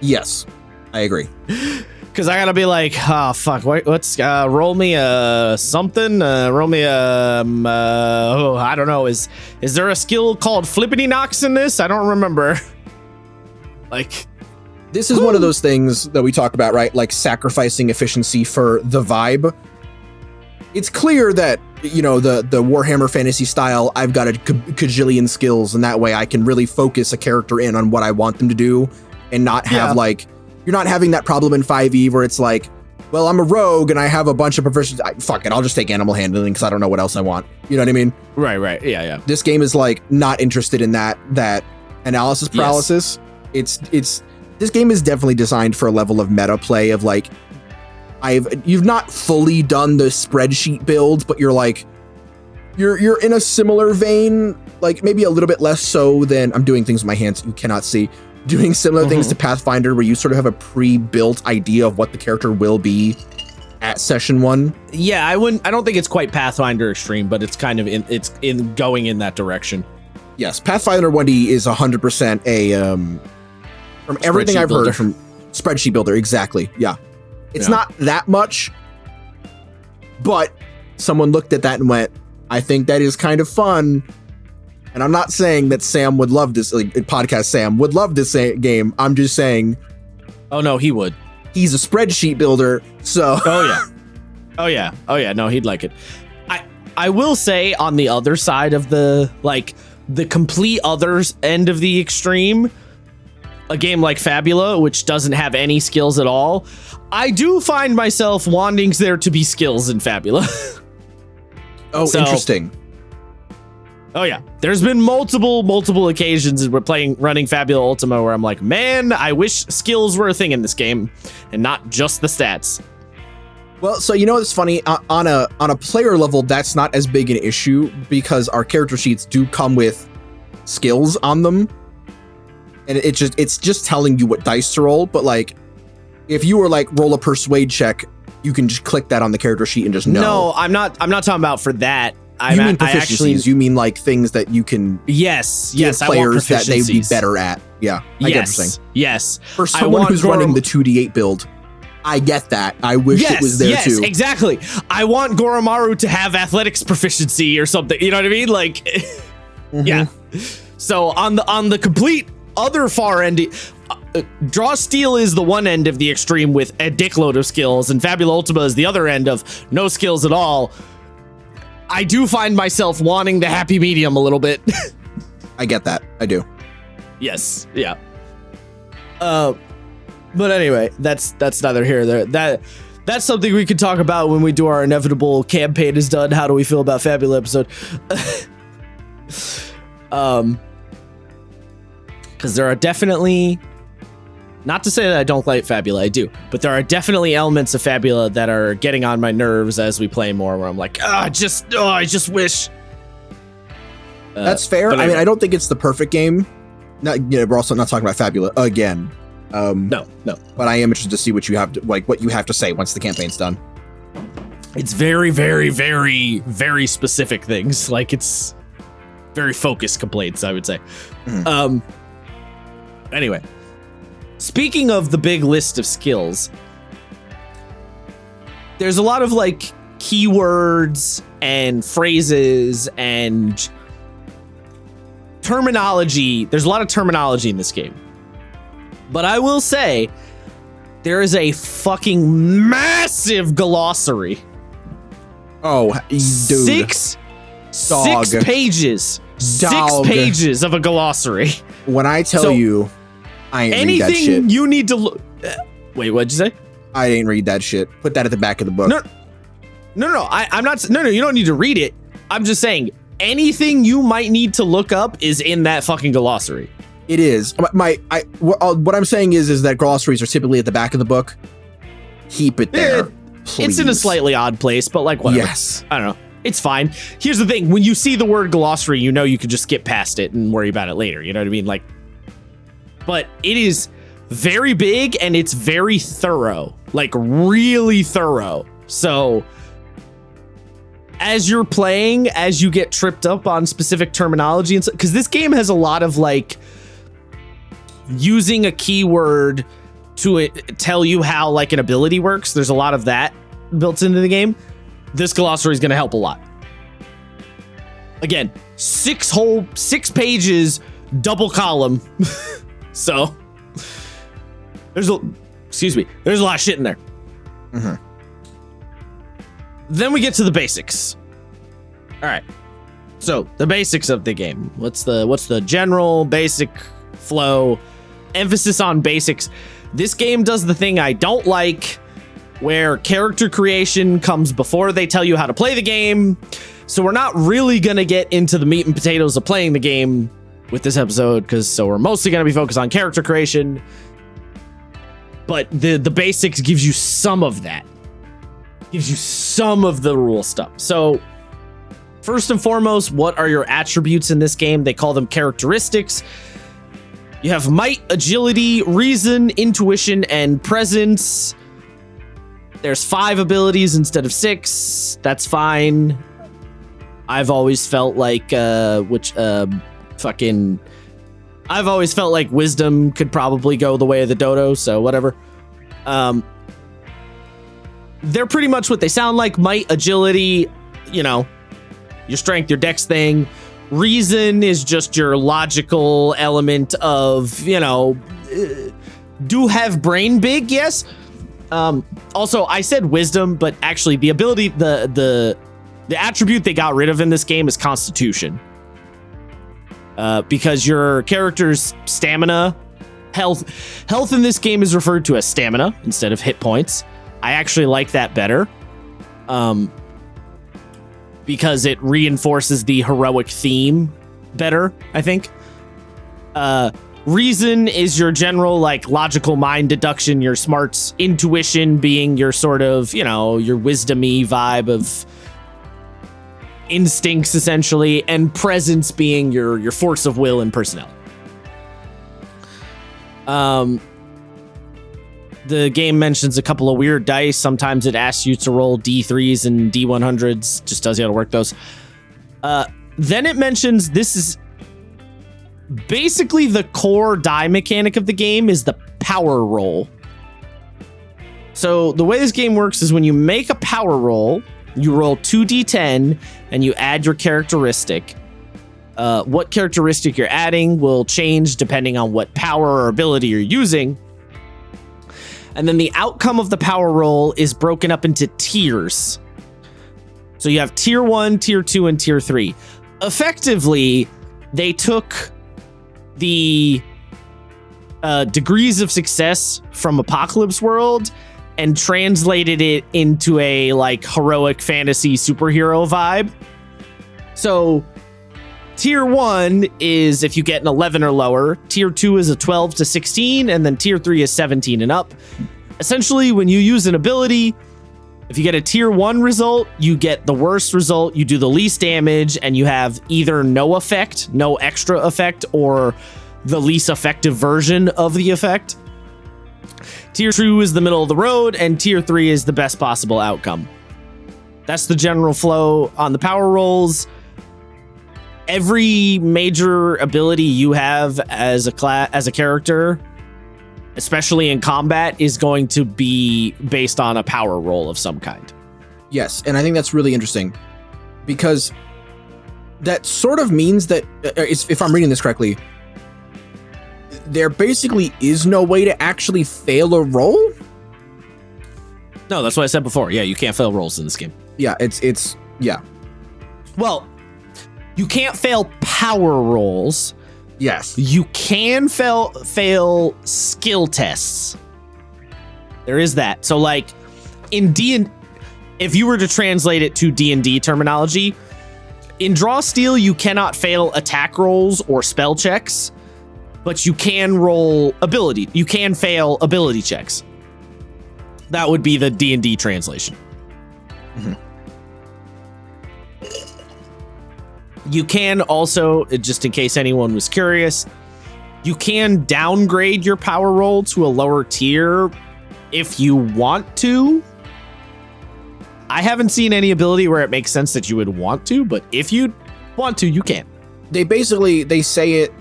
Yes, I agree. Because I gotta be like, oh fuck, what's roll me a something? Roll me a I don't know. Is there a skill called Flippity Knocks in this? I don't remember. Like, this is one of those things that we talk about, right? Like sacrificing efficiency for the vibe. It's clear that, you know, the Warhammer Fantasy style, I've got a cajillion skills, and that way I can really focus a character in on what I want them to do and not have like, you're not having that problem in 5e where it's like, well, I'm a rogue and I have a bunch of proficiency. Fuck it, I'll just take animal handling because I don't know what else I want. You know what I mean? Right. Yeah. This game is like not interested in that analysis paralysis. Yes. This game is definitely designed for a level of meta play of like, you've not fully done the spreadsheet build, but you're like, You're in a similar vein, like maybe a little bit less so than I'm doing things with my hands you cannot see. Doing similar things to Pathfinder, where you sort of have a pre-built idea of what the character will be at session 1. Yeah, I don't think it's quite Pathfinder extreme, but it's kind of in going in that direction. Yes, Pathfinder 1D is 100% a from everything I've heard from spreadsheet builder. Exactly. Yeah, it's not that much, but someone looked at that and went, I think that is kind of fun. And I'm not saying that Sam would love this, like podcast Sam would love this game. I'm just saying. Oh, no, he would. He's a spreadsheet builder, so. Oh, yeah. No, he'd like it. I will say on the other side of the complete other end of the extreme, a game like Fabula, which doesn't have any skills at all, I do find myself wanting there to be skills in Fabula. Oh, so, interesting. Oh yeah, there's been multiple occasions we're running Fabula Ultima where I'm like, man, I wish skills were a thing in this game and not just the stats. Well, so you know what's funny? On a player level, that's not as big an issue because our character sheets do come with skills on them, and it's just telling you what dice to roll. But like, if you were like roll a persuade check, you can just click that on the character sheet and just know. No, I'm not talking about for that. You mean proficiencies? You mean like things that you can yes players that they'd be better at. Yeah, I get what you're saying. Yes. For someone who's running the 2d8 build, I get that. I wish it was there too. Yes, exactly. I want Goromaru to have athletics proficiency or something. You know what I mean? Like, yeah. So on the complete other far end, Draw Steel is the one end of the extreme with a dickload of skills, and Fabula Ultima is the other end of no skills at all. I do find myself wanting the happy medium a little bit. I get that. I do. Yes. Yeah. But anyway, that's neither here nor there. That's something we could talk about when we do our inevitable campaign is done. How do we feel about Fabula episode? Because there are definitely, not to say that I don't like Fabula, I do, but there are definitely elements of Fabula that are getting on my nerves as we play more, where I'm like, I just wish. That's fair. Anyway. I mean, I don't think it's the perfect game. We're also not talking about Fabula again. No. But I am interested to see what you have to say once the campaign's done. It's very, very, very, very specific things. Like, it's very focused complaints, I would say. Anyway, speaking of the big list of skills, there's a lot of like keywords and phrases and terminology. There's a lot of terminology in this game. But I will say, there is a fucking massive glossary. Oh, dude. Six pages. Dog. 6 pages of a glossary. When I tell you, I ain't read that shit. Anything you need to look. Wait, what'd you say? I didn't read that shit. Put that at the back of the book. No. I'm not. No. You don't need to read it. I'm just saying anything you might need to look up is in that fucking glossary. It is. What I'm saying is that glossaries are typically at the back of the book. Keep it there. Please. It's in a slightly odd place, but like whatever. Yes. I don't know. It's fine. Here's the thing. When you see the word glossary, you know you could just skip past it and worry about it later. You know what I mean? Like, but it is very big and it's very thorough. Like, really thorough. So as you're playing, as you get tripped up on specific terminology, and because this game has a lot of like using a keyword to tell you how like an ability works. There's a lot of that built into the game. This glossary is going to help a lot. Again, 6 pages, double column. So there's a lot of shit in there. Then we get to the basics. All right. So the basics of the game. What's the general basic flow? Emphasis on basics. This game does the thing I don't like, where character creation comes before they tell you how to play the game. So we're not really going to get into the meat and potatoes of playing the game with this episode, so we're mostly going to be focused on character creation. But the basics gives you some of that. Gives you some of the rule stuff. So First and foremost, what are your attributes in this game? They call them characteristics. You have might, agility, reason, intuition, and presence. There's 5 abilities instead of 6. That's fine. I've always felt like I've always felt like wisdom could probably go the way of the dodo, so whatever. They're pretty much what they sound like. Might, agility, your strength, your dex thing. Reason is just your logical element of, do have brain big, yes. Also, I said wisdom, but actually the ability, the attribute they got rid of in this game is constitution. Because your character's stamina, health in this game is referred to as stamina instead of hit points. I actually like that better. Because it reinforces the heroic theme better, I think. Reason is your general, logical mind deduction, your smarts, intuition being your sort of, your wisdom-y vibe of instincts, essentially, and presence being your force of will and personality. The game mentions a couple of weird dice. Sometimes it asks you to roll D3s and D100s. Just tells you how to work those. Then it mentions this is basically the core die mechanic of the game is the power roll. So the way this game works is when you make a power roll, you roll 2d10 and you add your characteristic. What characteristic you're adding will change depending on what power or ability you're using. And then the outcome of the power roll is broken up into tiers. So you have tier 1, tier 2, and tier 3. Effectively, they took the degrees of success from Apocalypse World and translated it into a heroic fantasy superhero vibe. So tier 1 is if you get an 11 or lower, tier 2 is a 12 to 16, and then tier 3 is 17 and up. Essentially, when you use an ability, if you get a tier 1 result, you get the worst result, you do the least damage, and you have either no effect, no extra effect, or the least effective version of the effect. Tier 2 is the middle of the road, and tier 3 is the best possible outcome. That's the general flow on the power rolls. Every major ability you have as a character, especially in combat, is going to be based on a power roll of some kind. Yes, and I think that's really interesting because that sort of means that, if I'm reading this correctly, there basically is no way to actually fail a roll? No, that's what I said before. Yeah, you can't fail rolls in this game. Yeah, it's yeah. Well, you can't fail power rolls. Yes. You can fail skill tests. There is that. So in if you were to translate it to D&D terminology, in Draw Steel, you cannot fail attack rolls or spell checks, but you can roll ability. You can fail ability checks. That would be the D&D translation. Mm-hmm. You can also, just in case anyone was curious, you can downgrade your power roll to a lower tier if you want to. I haven't seen any ability where it makes sense that you would want to, but if you want to, you can. They say it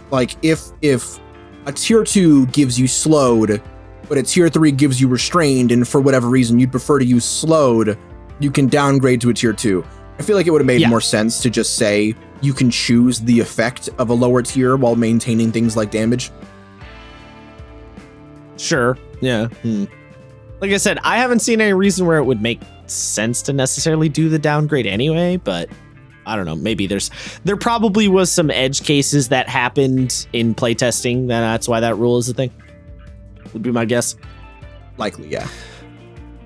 if a tier 2 gives you slowed, but a tier 3 gives you restrained, and for whatever reason you'd prefer to use slowed, you can downgrade to a tier 2. I feel like it would have made more sense to just say you can choose the effect of a lower tier while maintaining things like damage. Sure. Yeah. Like I said, I haven't seen any reason where it would make sense to necessarily do the downgrade anyway, but I don't know. Maybe there probably was some edge cases that happened in playtesting. That's why that rule is a thing. Would be my guess. Likely, yeah.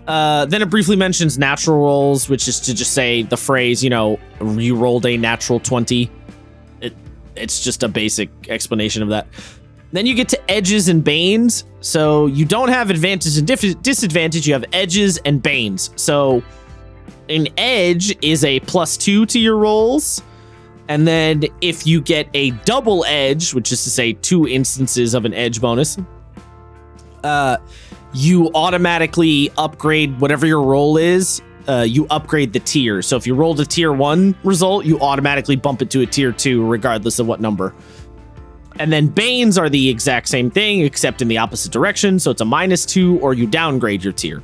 Then it briefly mentions natural rolls, which is to just say the phrase, you rolled a natural 20. It's just a basic explanation of that. Then you get to edges and banes. So you don't have advantage and disadvantage. You have edges and banes. So An edge is a +2 to your rolls. And then if you get a double edge, which is to say 2 instances of an edge bonus, you automatically upgrade whatever your roll is. You upgrade the tier. So if you rolled a tier 1 result, you automatically bump it to a tier 2, regardless of what number. And then Banes are the exact same thing, except in the opposite direction. So it's a -2, or you downgrade your tier.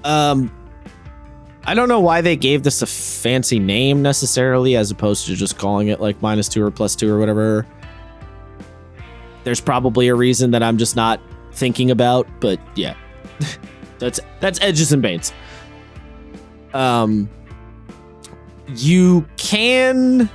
I don't know why they gave this a fancy name necessarily, as opposed to just calling it like -2 or +2 or whatever. There's probably a reason that I'm just not thinking about, but yeah. that's edges and banes. You can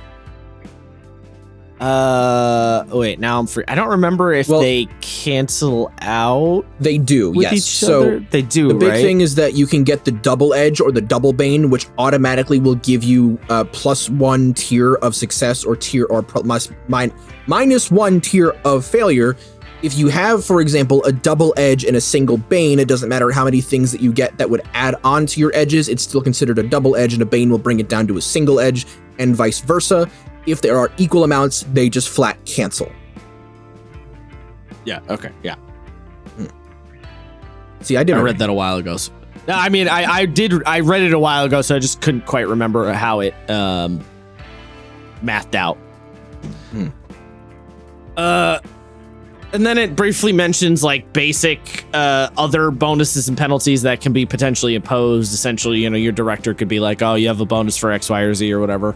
wait, now I'm free. I don't remember if they cancel out. They do, with yes. Each other. They do. The big right? thing is that you can get the double edge or the double bane, which automatically will give you a +1 tier of success or -1 tier of failure. If you have, for example, a double edge and a single bane, it doesn't matter how many things that you get that would add on to your edges, it's still considered a double edge, and a bane will bring it down to a single edge, and vice versa. If there are equal amounts, they just flat cancel. Yeah, okay, yeah. See, I read that a while ago. So, I mean, I read it a while ago, so I just couldn't quite remember how it mathed out. And then it briefly mentions like basic other bonuses and penalties that can be potentially imposed. Essentially, you know, your director could be like, oh, you have a bonus for X, Y, or Z or whatever.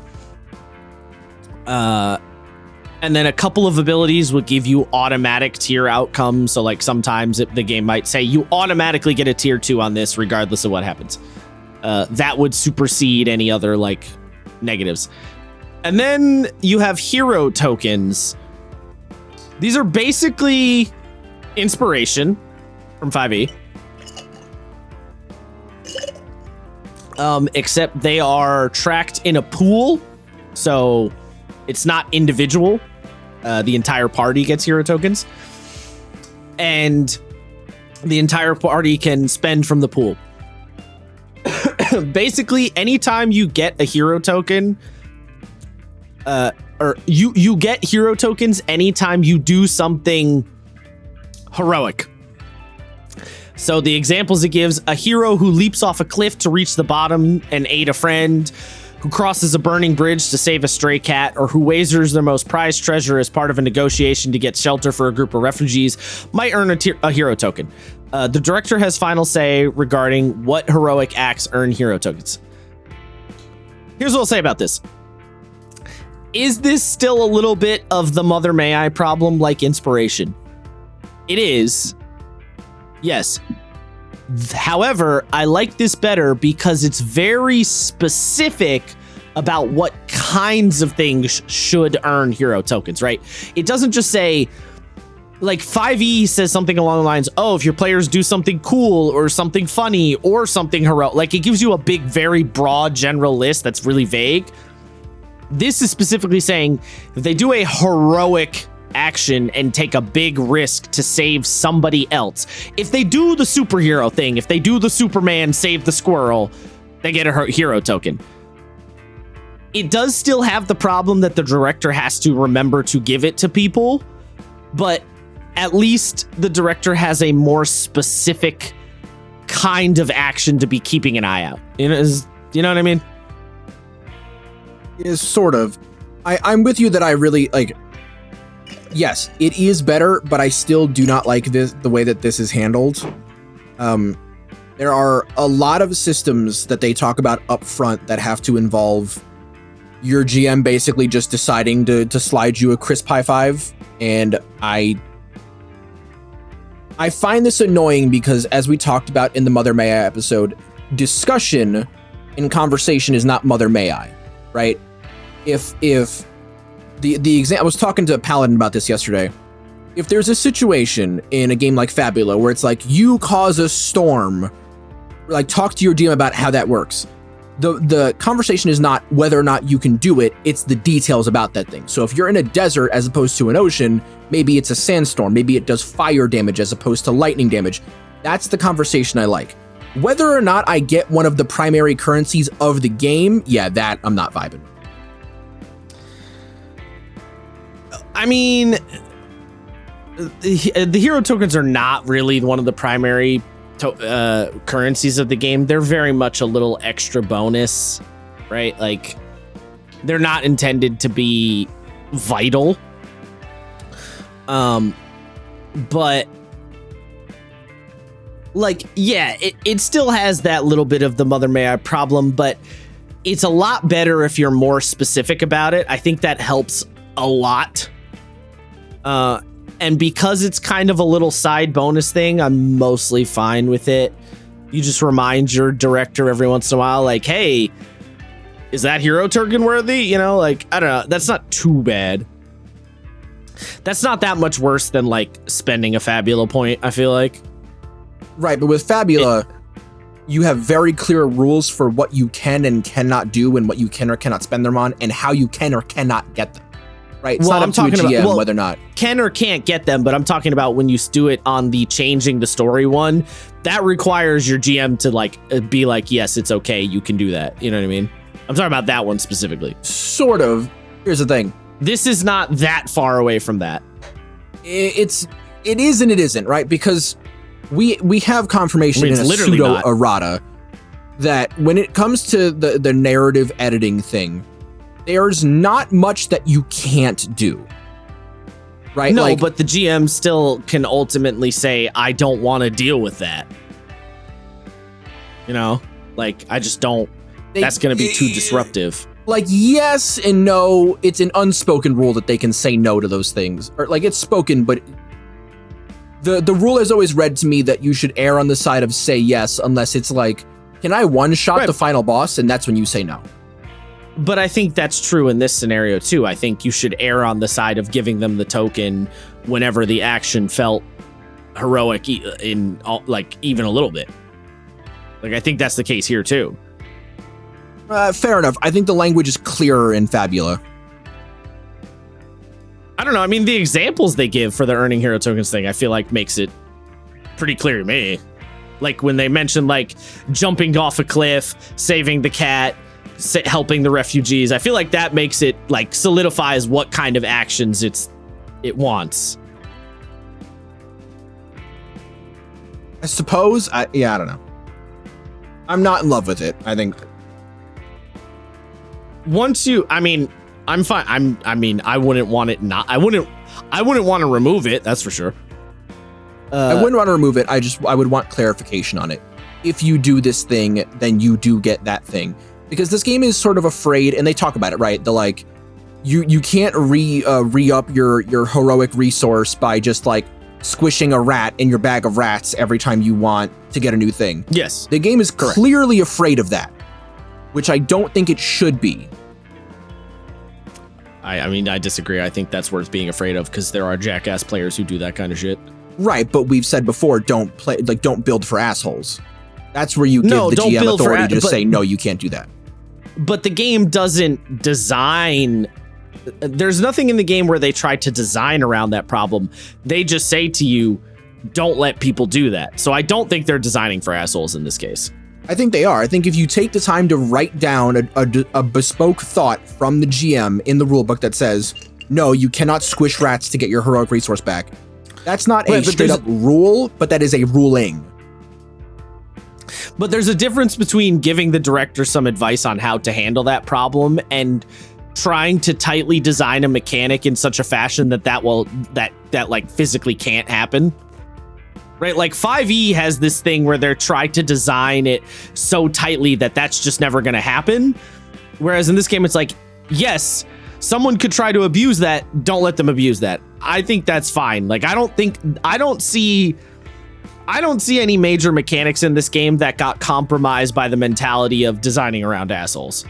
And then a couple of abilities would give you automatic tier outcomes. So like sometimes the game might say you automatically get a tier 2 on this regardless of what happens. That would supersede any other like negatives. And then you have hero tokens. These are basically inspiration from 5e. Except they are tracked in a pool. So it's not individual. The entire party gets hero tokens. And the entire party can spend from the pool. Basically, anytime you get a hero token, or you get hero tokens anytime you do something heroic. So the examples it gives: a hero who leaps off a cliff to reach the bottom and aid a friend, who crosses a burning bridge to save a stray cat, or who wagers their most prized treasure as part of a negotiation to get shelter for a group of refugees might earn a hero token. The director has final say regarding what heroic acts earn hero tokens. Here's what I'll say about this. Is this still a little bit of the Mother May I problem like inspiration? It is. Yes. However, I like this better because it's very specific about what kinds of things should earn hero tokens, right? It doesn't just say, like 5e says something along the lines, oh, if your players do something cool or something funny or something heroic, like it gives you a big, very broad general list that's really vague. This is specifically saying if they do a heroic action and take a big risk to save somebody else, if they do the superhero thing, if they do the Superman save the squirrel, they get a hero token. It does still have the problem that the director has to remember to give it to people, but at least the director has a more specific kind of action to be keeping an eye out. You know what I mean? Is sort of. I'm with you that I really like. Yes, it is better, but I still do not like the way that this is handled. There are a lot of systems that they talk about up front that have to involve your GM basically just deciding to slide you a crisp high five, and I find this annoying because, as we talked about in the Mother May I episode, discussion in conversation is not Mother May I, right? If the example, I was talking to Paladin about this yesterday. If there's a situation in a game like Fabula where it's like you cause a storm, like talk to your DM about how that works. The conversation is not whether or not you can do it, it's the details about that thing. So if you're in a desert as opposed to an ocean, maybe it's a sandstorm, maybe it does fire damage as opposed to lightning damage. That's the conversation I like. Whether or not I get one of the primary currencies of the game, yeah, that I'm not vibing with. I mean, the hero tokens are not really one of the primary currencies of the game. They're very much a little extra bonus, right? Like, they're not intended to be vital. But like, yeah, it still has that little bit of the Mother May I problem, but it's a lot better if you're more specific about it. I think that helps a lot. And because it's kind of a little side bonus thing, I'm mostly fine with it. You just remind your director every once in a while, like, hey, is that hero token worthy? You know, like, I don't know. That's not too bad. That's not that much worse than like spending a Fabula point, I feel like. Right, but with Fabula, you have very clear rules for what you can and cannot do and what you can or cannot spend them on and how you can or cannot get them. Right? It's not up to a GM whether or not. Can or can't get them, but I'm talking about when you do it on the changing the story one, that requires your GM to like be like, yes, it's okay, you can do that. You know what I mean? I'm talking about that one specifically. Sort of. Here's the thing. This is not that far away from that. It is and it isn't, right? Because we have confirmation in a pseudo errata that when it comes to the narrative editing thing, there's not much that you can't do. Right? No, but the GM still can ultimately say, I don't want to deal with that. You know? Like, I just don't. That's going to be too disruptive. Like, yes and no. It's an unspoken rule that they can say no to those things. Or, like, it's spoken, but the rule has always read to me that you should err on the side of say yes, unless it's like, can I one-shot the final boss? And that's when you say no. But I think that's true in this scenario, too. I think you should err on the side of giving them the token whenever the action felt heroic in, like, even a little bit. Like, I think that's the case here, too. Fair enough. I think the language is clearer in Fabula. I don't know. I mean, the examples they give for the earning hero tokens thing, I feel like makes it pretty clear to me. Like when they mention like jumping off a cliff, saving the cat, helping the refugees. I feel like that makes it like solidifies what kind of actions it wants. I suppose. I don't know. I'm not in love with it. I think. Once you, I mean, I'm fine. I wouldn't want it not. I wouldn't want to remove it. That's for sure. I wouldn't want to remove it. I would want clarification on it. If you do this thing, then you do get that thing. Because this game is sort of afraid, and they talk about it, right? The like, you can't re-up your heroic resource by just like squishing a rat in your bag of rats every time you want to get a new thing. Yes. The game is clearly afraid of that, which I don't think it should be. I mean, I disagree. I think that's worth being afraid of because there are jackass players who do that kind of shit. Right, but we've said before, don't build for assholes. That's where you give the GM authority to just say, no, you can't do that. But the game doesn't design. There's nothing in the game where they try to design around that problem. They just say to you, don't let people do that. So I don't think they're designing for assholes in this case. I think they are. I think if you take the time to write down a bespoke thought from the GM in the rulebook that says, no, you cannot squish rats to get your heroic resource back. That's not a straight up rule, but that is a ruling. But there's a difference between giving the director some advice on how to handle that problem and trying to tightly design a mechanic in such a fashion that like physically can't happen. Right? Like 5e has this thing where they're trying to design it so tightly that that's just never going to happen. Whereas in this game, it's like, yes, someone could try to abuse that. Don't let them abuse that. I think that's fine. Like, I don't see any major mechanics in this game that got compromised by the mentality of designing around assholes.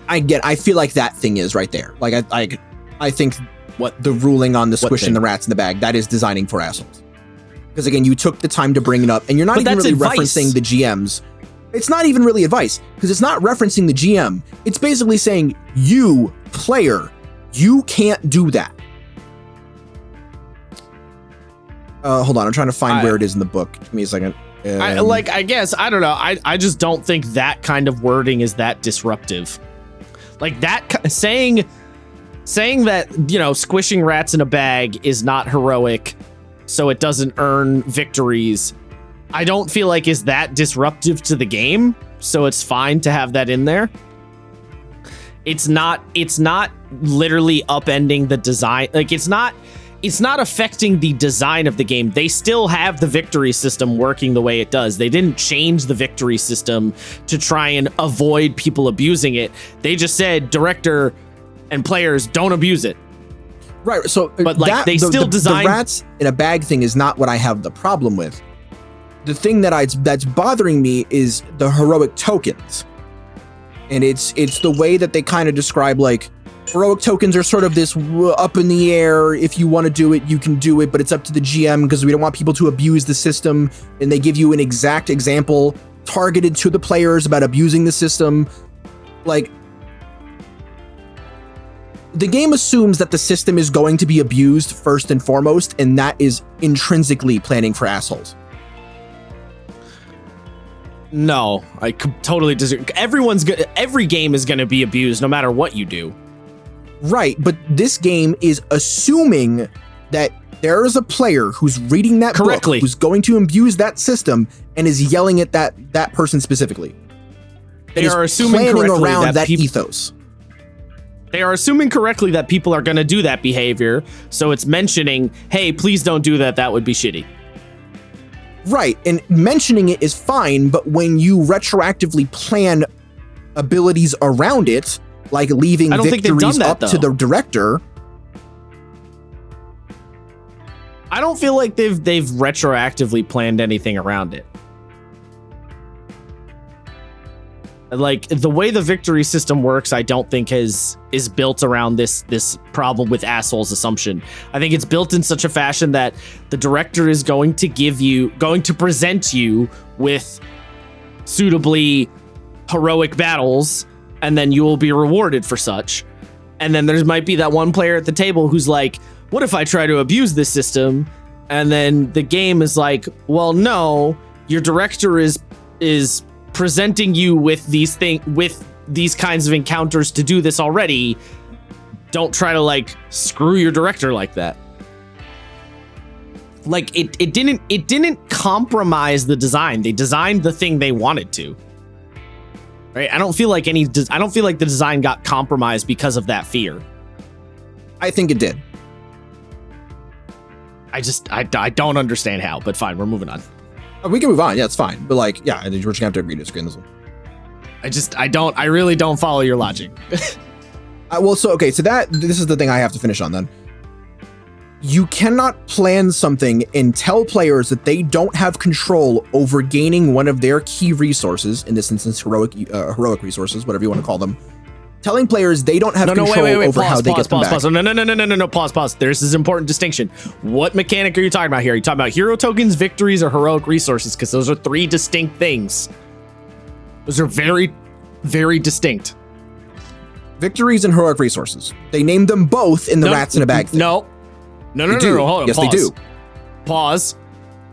I feel like that thing is right there. Like, I think what the ruling on the squishing the rats in the bag, that is designing for assholes. Because again, you took the time to bring it up and you're not even really referencing the GMs. It's not even really advice because it's not referencing the GM. It's basically saying, you player, you can't do that. Hold on, I'm trying to find where it is in the book. Give me a second. I guess, I don't know. I just don't think that kind of wording is that disruptive. Like that saying that, squishing rats in a bag is not heroic, so it doesn't earn victories. I don't feel like is that disruptive to the game, so it's fine to have that in there. It's not literally upending the design. Like it's not affecting the design of the game. They still have the victory system working the way it does. They didn't change the victory system to try and avoid people abusing it. They just said director and players don't abuse it. Right. So, but like they still design the rats in a bag thing is not what I have the problem with. The thing that's bothering me is the heroic tokens, and it's the way that they kind of describe like. Heroic tokens are sort of this up in the air. If you want to do it, you can do it, but it's up to the GM because we don't want people to abuse the system. And they give you an exact example targeted to the players about abusing the system. Like, the game assumes that the system is going to be abused first and foremost, and that is intrinsically planning for assholes. No, I totally disagree. Every game is going to be abused no matter what you do. Right, but this game is assuming that there is a player who's reading that book, who's going to abuse that system, and is yelling at that person specifically. They are assuming correctly around that ethos. They are assuming correctly that people are going to do that behavior, so it's mentioning, hey, please don't do that, that would be shitty. Right, and mentioning it is fine, but when you retroactively plan abilities around it, like leaving victories up to the director. I don't feel like they've retroactively planned anything around it. Like the way the victory system works, I don't think is built around this problem with assholes assumption. I think it's built in such a fashion that the director is going to present you with suitably heroic battles, and then you will be rewarded for such. And then there might be that one player at the table who's like, what if I try to abuse this system? And then the game is like, well, no, your director is presenting you with these kinds of encounters to do this already. Don't try to like screw your director like that. Like it didn't compromise the design. They designed the thing they wanted to. Right? I don't feel like the design got compromised because of that fear. I think it did. I don't understand how, but fine, we're moving on. We can move on. Yeah, it's fine. But like, yeah, we're just gonna have to agree to disagree on this one. I really don't follow your logic. This is the thing I have to finish on then. You cannot plan something and tell players that they don't have control over gaining one of their key resources, in this instance, heroic resources, whatever you want to call them. Telling players they don't have control over how they get them back. No, pause. There's this important distinction. What mechanic are you talking about here? Are you talking about hero tokens, victories, or heroic resources? Because those are three distinct things. Those are very, very distinct. Victories and heroic resources. They named them both in the rats in a bag thing. No, hold on. Yes, pause. they do. Pause.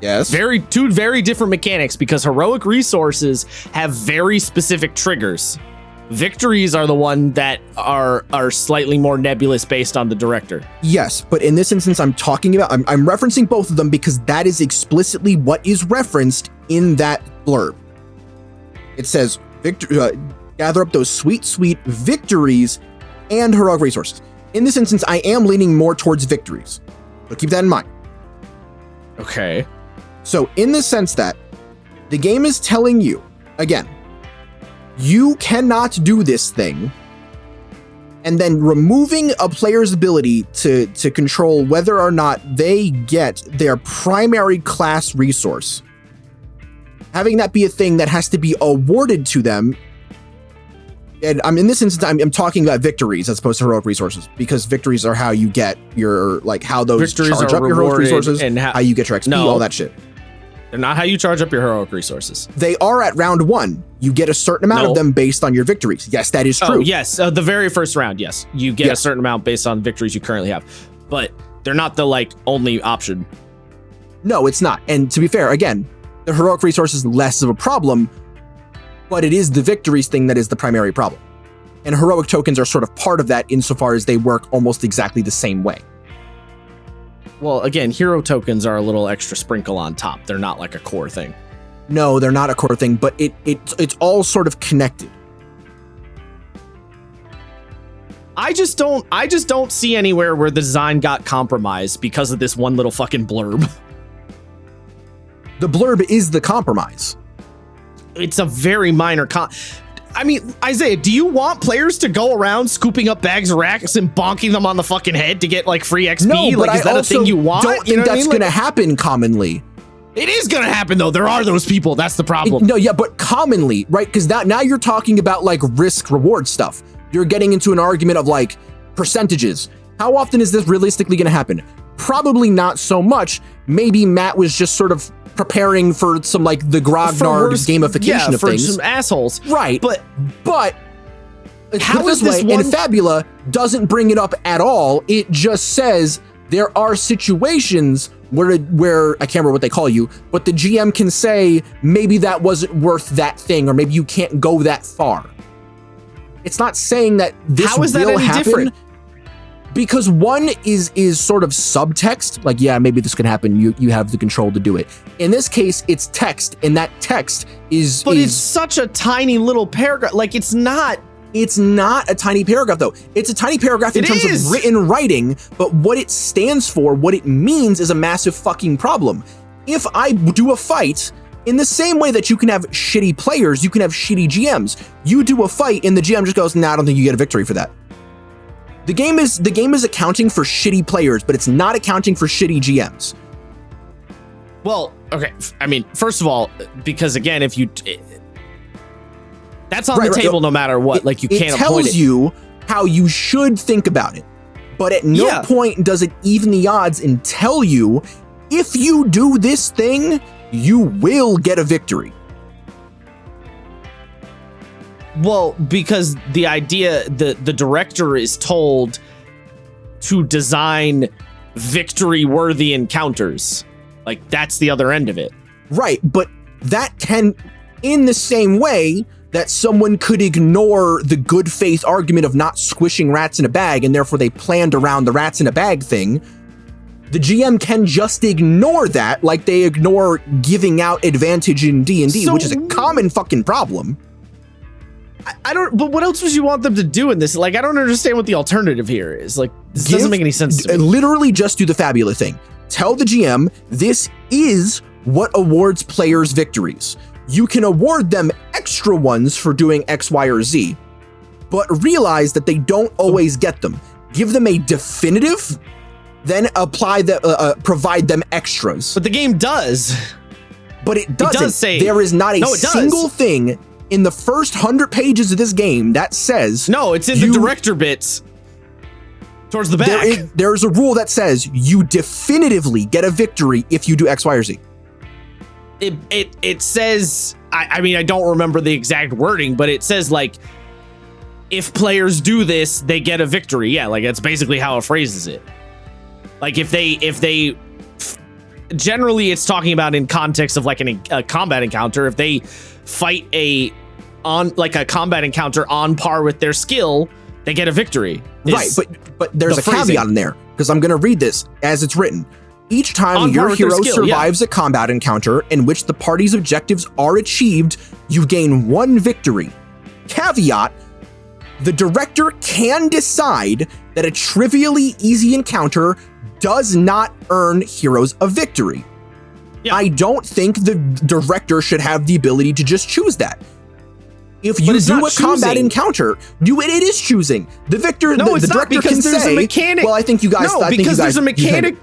Yes. Two very different mechanics, because heroic resources have very specific triggers. Victories are the one that are slightly more nebulous based on the director. Yes, but in this instance, I'm referencing both of them because that is explicitly what is referenced in that blurb. It says, gather up those sweet victories and heroic resources. In this instance, I am leaning more towards victories. So keep that in mind. Okay. So in the sense that the game is telling you, again, you cannot do this thing, and then removing a player's ability to control whether or not they get their primary class resource, having that be a thing that has to be awarded to them. And in this instance, I'm talking about victories as opposed to heroic resources, because victories are how you get your, like, how those victories charge up your heroic resources, and how you get your XP, all that shit. They're not how you charge up your heroic resources. They are at round 1. You get a certain amount of them based on your victories. Yes, that is true. Oh, yes. The very first round, yes. You get a certain amount based on victories you currently have. But they're not the, like, only option. No, it's not. And to be fair, again, the heroic resource is less of a problem, but it is the victories thing that is the primary problem. And heroic tokens are sort of part of that insofar as they work almost exactly the same way. Well, again, hero tokens are a little extra sprinkle on top. They're not like a core thing. No, they're not a core thing, but it's all sort of connected. I just don't see anywhere where the design got compromised because of this one little fucking blurb. The blurb is the compromise. It's a very minor I mean, Isaiah, do you want players to go around scooping up bags of racks and bonking them on the fucking head to get like free XP? No, but like, is that a thing you want? Don't think that's going to happen commonly. It is going to happen though. There are those people. That's the problem. No, yeah, but commonly, right? Because now you're talking about like risk reward stuff. You're getting into an argument of like percentages. How often is this realistically going to happen? Probably not so much. Maybe Matt was just sort of preparing for some like the grognard gamification of for things. Some assholes. Right. But how is this way? And Fabula doesn't bring it up at all. It just says there are situations where I can't remember what they call you, but the GM can say maybe that wasn't worth that thing, or maybe you can't go that far. It's not saying that this will happen. Different? Because one is sort of subtext, like, yeah, maybe this could happen. You have the control to do it. In this case, it's text, and that text is... But it's such a tiny little paragraph. Like, it's not a tiny paragraph, though. It's a tiny paragraph in terms of written writing, but what it stands for, what it means, is a massive fucking problem. If I do a fight... In the same way that you can have shitty players, you can have shitty GMs. You do a fight, and the GM just goes, "Nah, I don't think you get a victory for that." The game is accounting for shitty players, but it's not accounting for shitty GMs. Well, okay. I mean, first of all, because again, if you... that's on the table no matter what. Like, you can't avoid it. It tells you how you should think about it. But at no point does it even the odds and tell you, if you do this thing... you will get a victory. Well, because the idea, the director is told to design victory-worthy encounters. Like, that's the other end of it. Right, but that can, in the same way that someone could ignore the good faith argument of not squishing rats in a bag, and therefore they planned around the rats in a bag thing, the GM can just ignore that, like they ignore giving out advantage in D&D, which is a common fucking problem. I don't, but what else would you want them to do in this? Like, I don't understand what the alternative here is. Like, this doesn't make any sense to me. Literally just do the Fabula thing. Tell the GM, this is what awards players victories. You can award them extra ones for doing X, Y, or Z, but realize that they don't always get them. Give them a definitive, then provide them extras. But the game does. But it doesn't. It does say, there is not a single thing in the first 100 pages of this game that says... No, it's in the director bits. Towards the back. There's a rule that says you definitively get a victory if you do X, Y, or Z. It says... I mean, I don't remember the exact wording, but it says, like, if players do this, they get a victory. Yeah, like, that's basically how it phrases it. Like, if they generally it's talking about in context of like a combat encounter. If they fight a combat encounter on par with their skill, they get a victory. Right, but there's a caveat in there, because I'm going to read this as it's written. Each time your hero survives a combat encounter in which the party's objectives are achieved, you gain 1 victory. Caveat: the director can decide that a trivially easy encounter does not earn heroes a victory. Yeah. I don't think the director should have the ability to just choose that. If you do a combat encounter, it is choosing. The director can say, well, I think you guys... No, because there's a mechanic...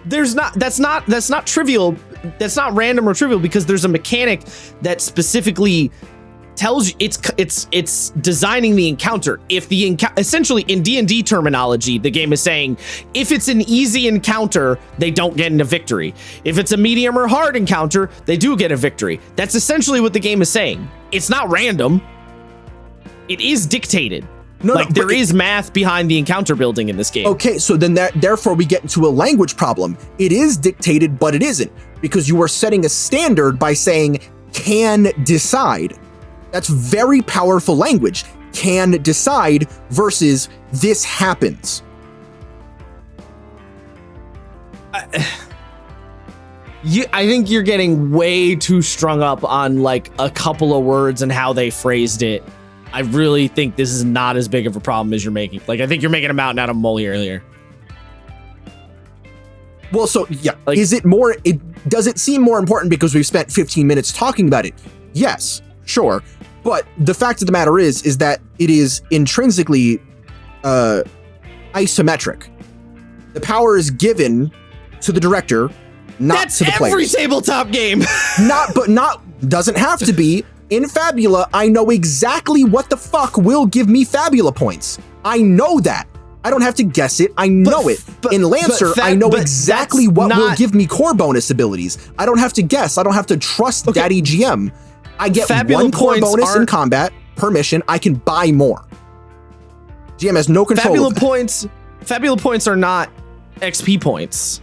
That's not trivial. That's not random or trivial, because there's a mechanic that specifically tells you it's designing the encounter. If the essentially in D&D terminology, the game is saying if it's an easy encounter, they don't get a victory. If it's a medium or hard encounter, they do get a victory. That's essentially what the game is saying. It's not random. It is dictated. There is math behind the encounter building in this game. Okay, so then therefore we get into a language problem. It is dictated, but it isn't, because you are setting a standard by saying can decide. That's very powerful language. Can decide versus this happens. I think you're getting way too strung up on like a couple of words and how they phrased it. I really think this is not as big of a problem as you're making. Like, I think you're making a mountain out of a molehill here. Well, so yeah, like, does it seem more important because we've spent 15 minutes talking about it? Yes, sure. But the fact of the matter is that it is intrinsically isometric. The power is given to the director, not to the players. That's every tabletop game. Doesn't have to be. In Fabula, I know exactly what the fuck will give me Fabula points. I know that. I don't have to guess it. I know it. In Lancer, I know exactly what will give me core bonus abilities. I don't have to guess. I don't have to trust Daddy GM. I get one core bonus in combat per mission. I can buy more. GM has no control. Fabula points are not XP points,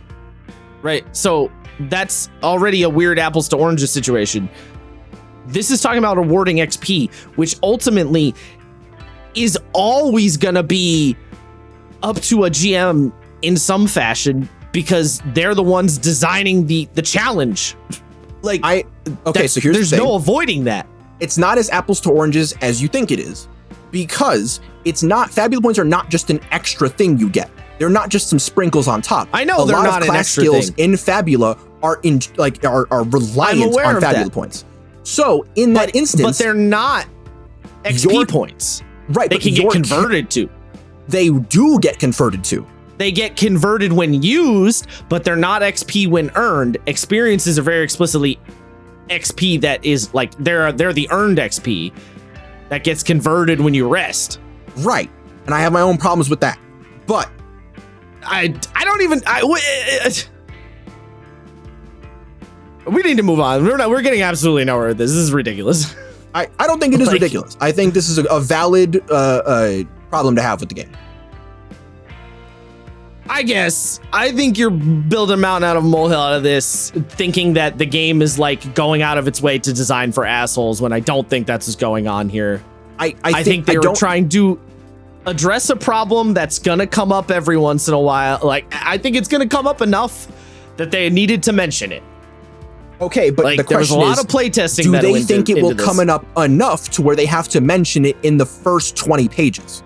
right? So that's already a weird apples to oranges situation. This is talking about awarding XP, which ultimately is always going to be up to a GM in some fashion because they're the ones designing the challenge. So here's the thing. There's no avoiding that. It's not as apples to oranges as you think it is, because Fabula points are not just an extra thing you get. They're not just some sprinkles on top. I know they're not an extra thing. A lot of class skills in Fabula are reliant on Fabula points. So in that instance, but they're not XP points. Right. They can get converted to. They do get converted to. They get converted when used, but they're not XP when earned. Experiences are very explicitly XP that is like they're the earned XP that gets converted when you rest. Right. And I have my own problems with that. But we need to move on. We're getting absolutely nowhere with this. This is ridiculous. I don't think it is ridiculous. I think this is a valid problem to have with the game. I think you're building a mountain out of a molehill out of this, thinking that the game is like going out of its way to design for assholes when I don't think that's what's going on here. I think they were trying to address a problem that's gonna come up every once in a while. Like, I think it's gonna come up enough that they needed to mention it. Okay, but the question is, a lot of playtesting. Do they think it will come up enough to where they have to mention it in the first 20 pages?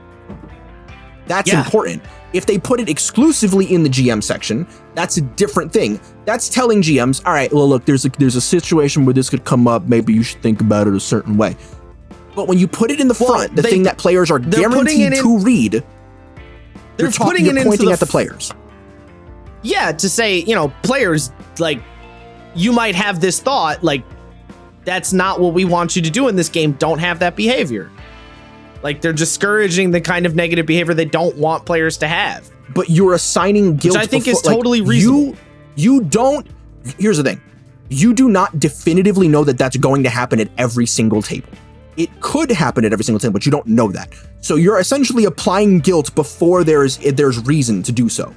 That's important. If they put it exclusively in the GM section, that's a different thing. That's telling GMs, all right, well, look, there's a situation where this could come up. Maybe you should think about it a certain way. But when you put it in the front, the thing that players are guaranteed to read, you're pointing at the players. Yeah, to say, players, like, you might have this thought, like, that's not what we want you to do in this game. Don't have that behavior. Like, they're discouraging the kind of negative behavior they don't want players to have. But you're assigning guilt. Which I think is totally reasonable. You don't. Here's the thing. You do not definitively know that that's going to happen at every single table. It could happen at every single table, but you don't know that. So you're essentially applying guilt before there's reason to do so.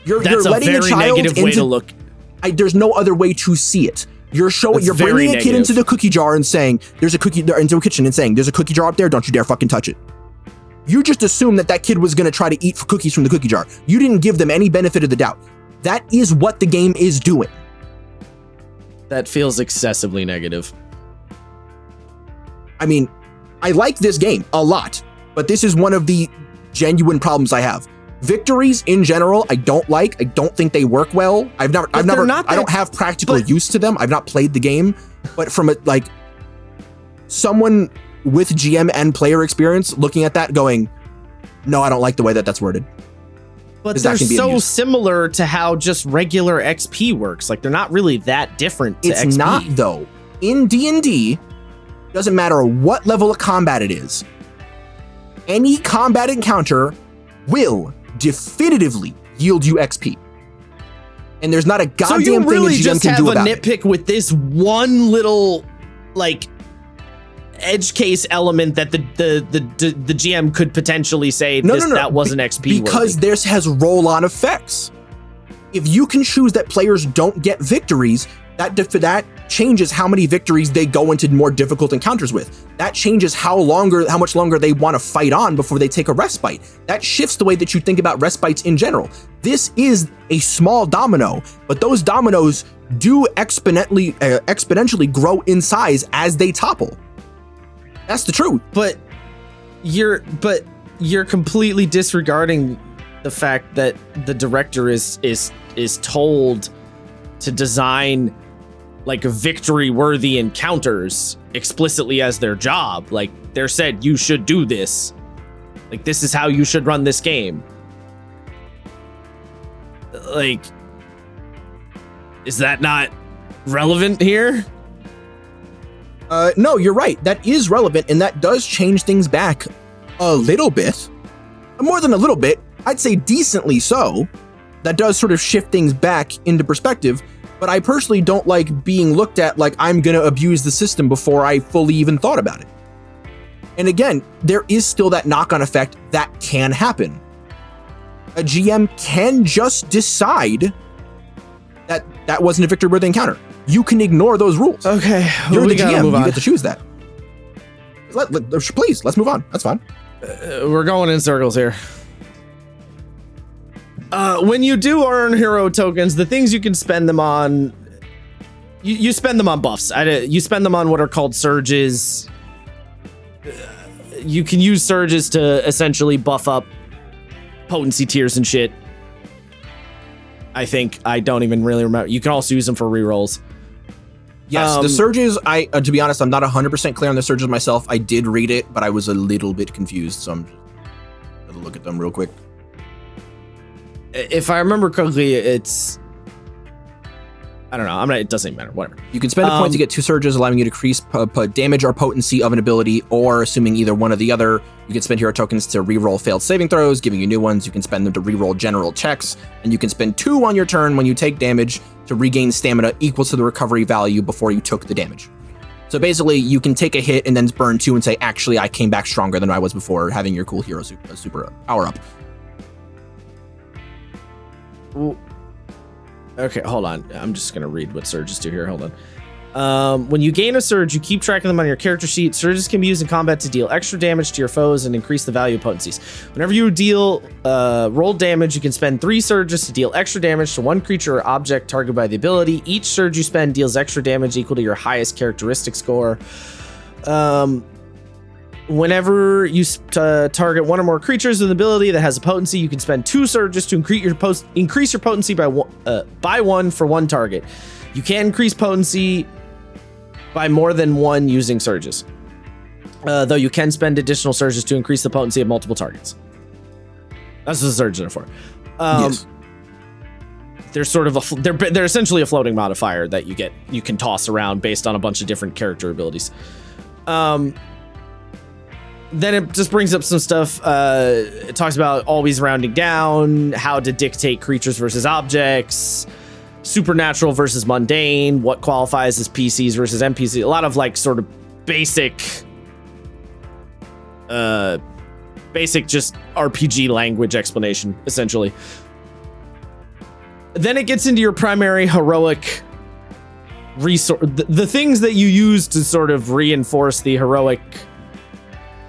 You're letting a child negative way to look. There's no other way to see it. You're bringing a kid into the cookie jar and saying there's a cookie into a kitchen and saying there's a cookie jar up there. Don't you dare fucking touch it. You just assumed that kid was going to try to eat cookies from the cookie jar. You didn't give them any benefit of the doubt. That is what the game is doing. That feels excessively negative. I mean, I like this game a lot, but this is one of the genuine problems I have. Victories in general, I don't like. I don't think they work well. I don't have practical use to them. I've not played the game, but from someone with GM and player experience looking at that going, no, I don't like the way that's worded. But they're so similar to how just regular XP works. Like, they're not really that different to XP. It's not, though. In D&D, doesn't matter what level of combat it is, any combat encounter will definitively yield you XP. And there's not a goddamn thing a GM can do about it. So you really just have a nitpick with this one little, like, edge case element that the GM could potentially say that wasn't XP because worthy. this has roll-on effects. If you can choose that players don't get victories, that changes how many victories they go into more difficult encounters with. That changes how much longer they want to fight on before they take a respite. That shifts the way that you think about respites in general. This is a small domino, but those dominoes do exponentially grow in size as they topple. That's the truth. But you're completely disregarding the fact that the director is told to design like victory-worthy encounters explicitly as their job. Like they're said, you should do this. Like this is how you should run this game. Like, is that not relevant here? No, you're right. That is relevant, and that does change things back a little bit. More than a little bit, I'd say decently so. That does sort of shift things back into perspective, but I personally don't like being looked at like I'm gonna abuse the system before I fully even thought about it. And again, there is still that knock-on effect that can happen. A GM can just decide that that wasn't a victory-worthy encounter. You can ignore those rules. Okay, you're the GM. You get to choose that. Please, let's move on. That's fine. We're going in circles here. When you do earn hero tokens, the things you can spend them on, you spend them on buffs. You spend them on what are called surges. You can use surges to essentially buff up potency tiers and shit. I think. I don't even really remember. You can also use them for rerolls. Yes, the surges, to be honest, I'm not 100% clear on the surges myself. I did read it, but I was a little bit confused, so I'm just going to look at them real quick. If I remember correctly, it's... I don't know. It doesn't even matter. Whatever. You can spend a point to get 2 surges, allowing you to increase damage or potency of an ability, or assuming either one or the other. You can spend hero tokens to reroll failed saving throws, giving you new ones. You can spend them to reroll general checks, and you can spend 2 on your turn when you take damage to regain stamina equal to the recovery value before you took the damage. So basically, you can take a hit and then burn 2 and say, actually, I came back stronger than I was before, having your cool hero super power up. Ooh. Okay, hold on. I'm just going to read what surges do here. Hold on. When you gain a surge, you keep track of them on your character sheet. Surges can be used in combat to deal extra damage to your foes and increase the value of potencies. Whenever you deal roll damage, you can spend 3 surges to deal extra damage to one creature or object targeted by the ability. Each surge you spend deals extra damage equal to your highest characteristic score. Whenever you target one or more creatures with an ability that has a potency, you can spend 2 surges to increase your potency by 1 for one target. You can increase potency by more than 1 using surges, though you can spend additional surges to increase the potency of multiple targets. That's what the surges are for. Yes. They're sort of they're essentially a floating modifier that you can toss around based on a bunch of different character abilities. Then it just brings up some stuff. It talks about always rounding down, how to dictate creatures versus objects, supernatural versus mundane, what qualifies as PCs versus NPCs. A lot of like sort of basic just RPG language explanation, essentially. Then it gets into your primary heroic resource, the things that you use to sort of reinforce the heroic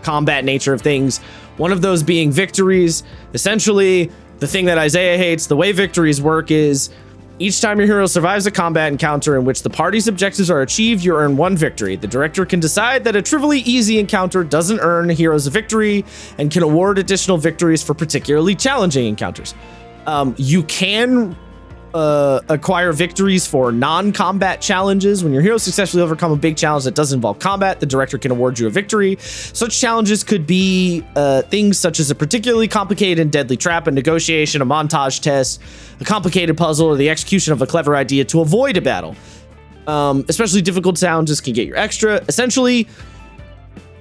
combat nature of things. One of those being victories. Essentially, the thing that Isaiah hates, the way victories work is each time your hero survives a combat encounter in which the party's objectives are achieved, you earn 1 victory. The director can decide that a trivially easy encounter doesn't earn heroes a victory and can award additional victories for particularly challenging encounters. You can acquire victories for non-combat challenges. When your hero successfully overcome a big challenge that doesn't involve combat, the director can award you a victory. Such challenges could be things such as a particularly complicated and deadly trap, a negotiation, a montage test, a complicated puzzle, or the execution of a clever idea to avoid a battle. Especially difficult challenges can get your extra. Essentially,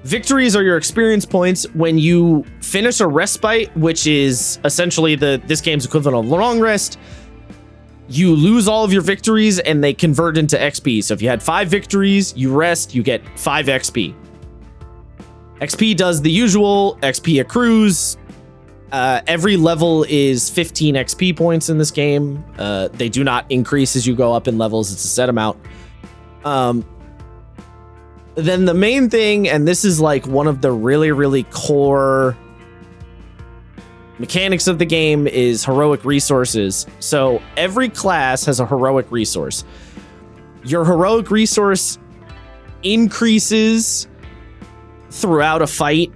victories are your experience points when you finish a respite, which is essentially this game's equivalent of long rest. You lose all of your victories and they convert into XP. So if you had 5 victories, you rest, you get 5 XP. XP does the usual. XP accrues. Every level is 15 XP points in this game. They do not increase as you go up in levels. It's a set amount. Then the main thing, and this is like one of the really, really core mechanics of the game, is heroic resources. So every class has a heroic resource. Your heroic resource increases throughout a fight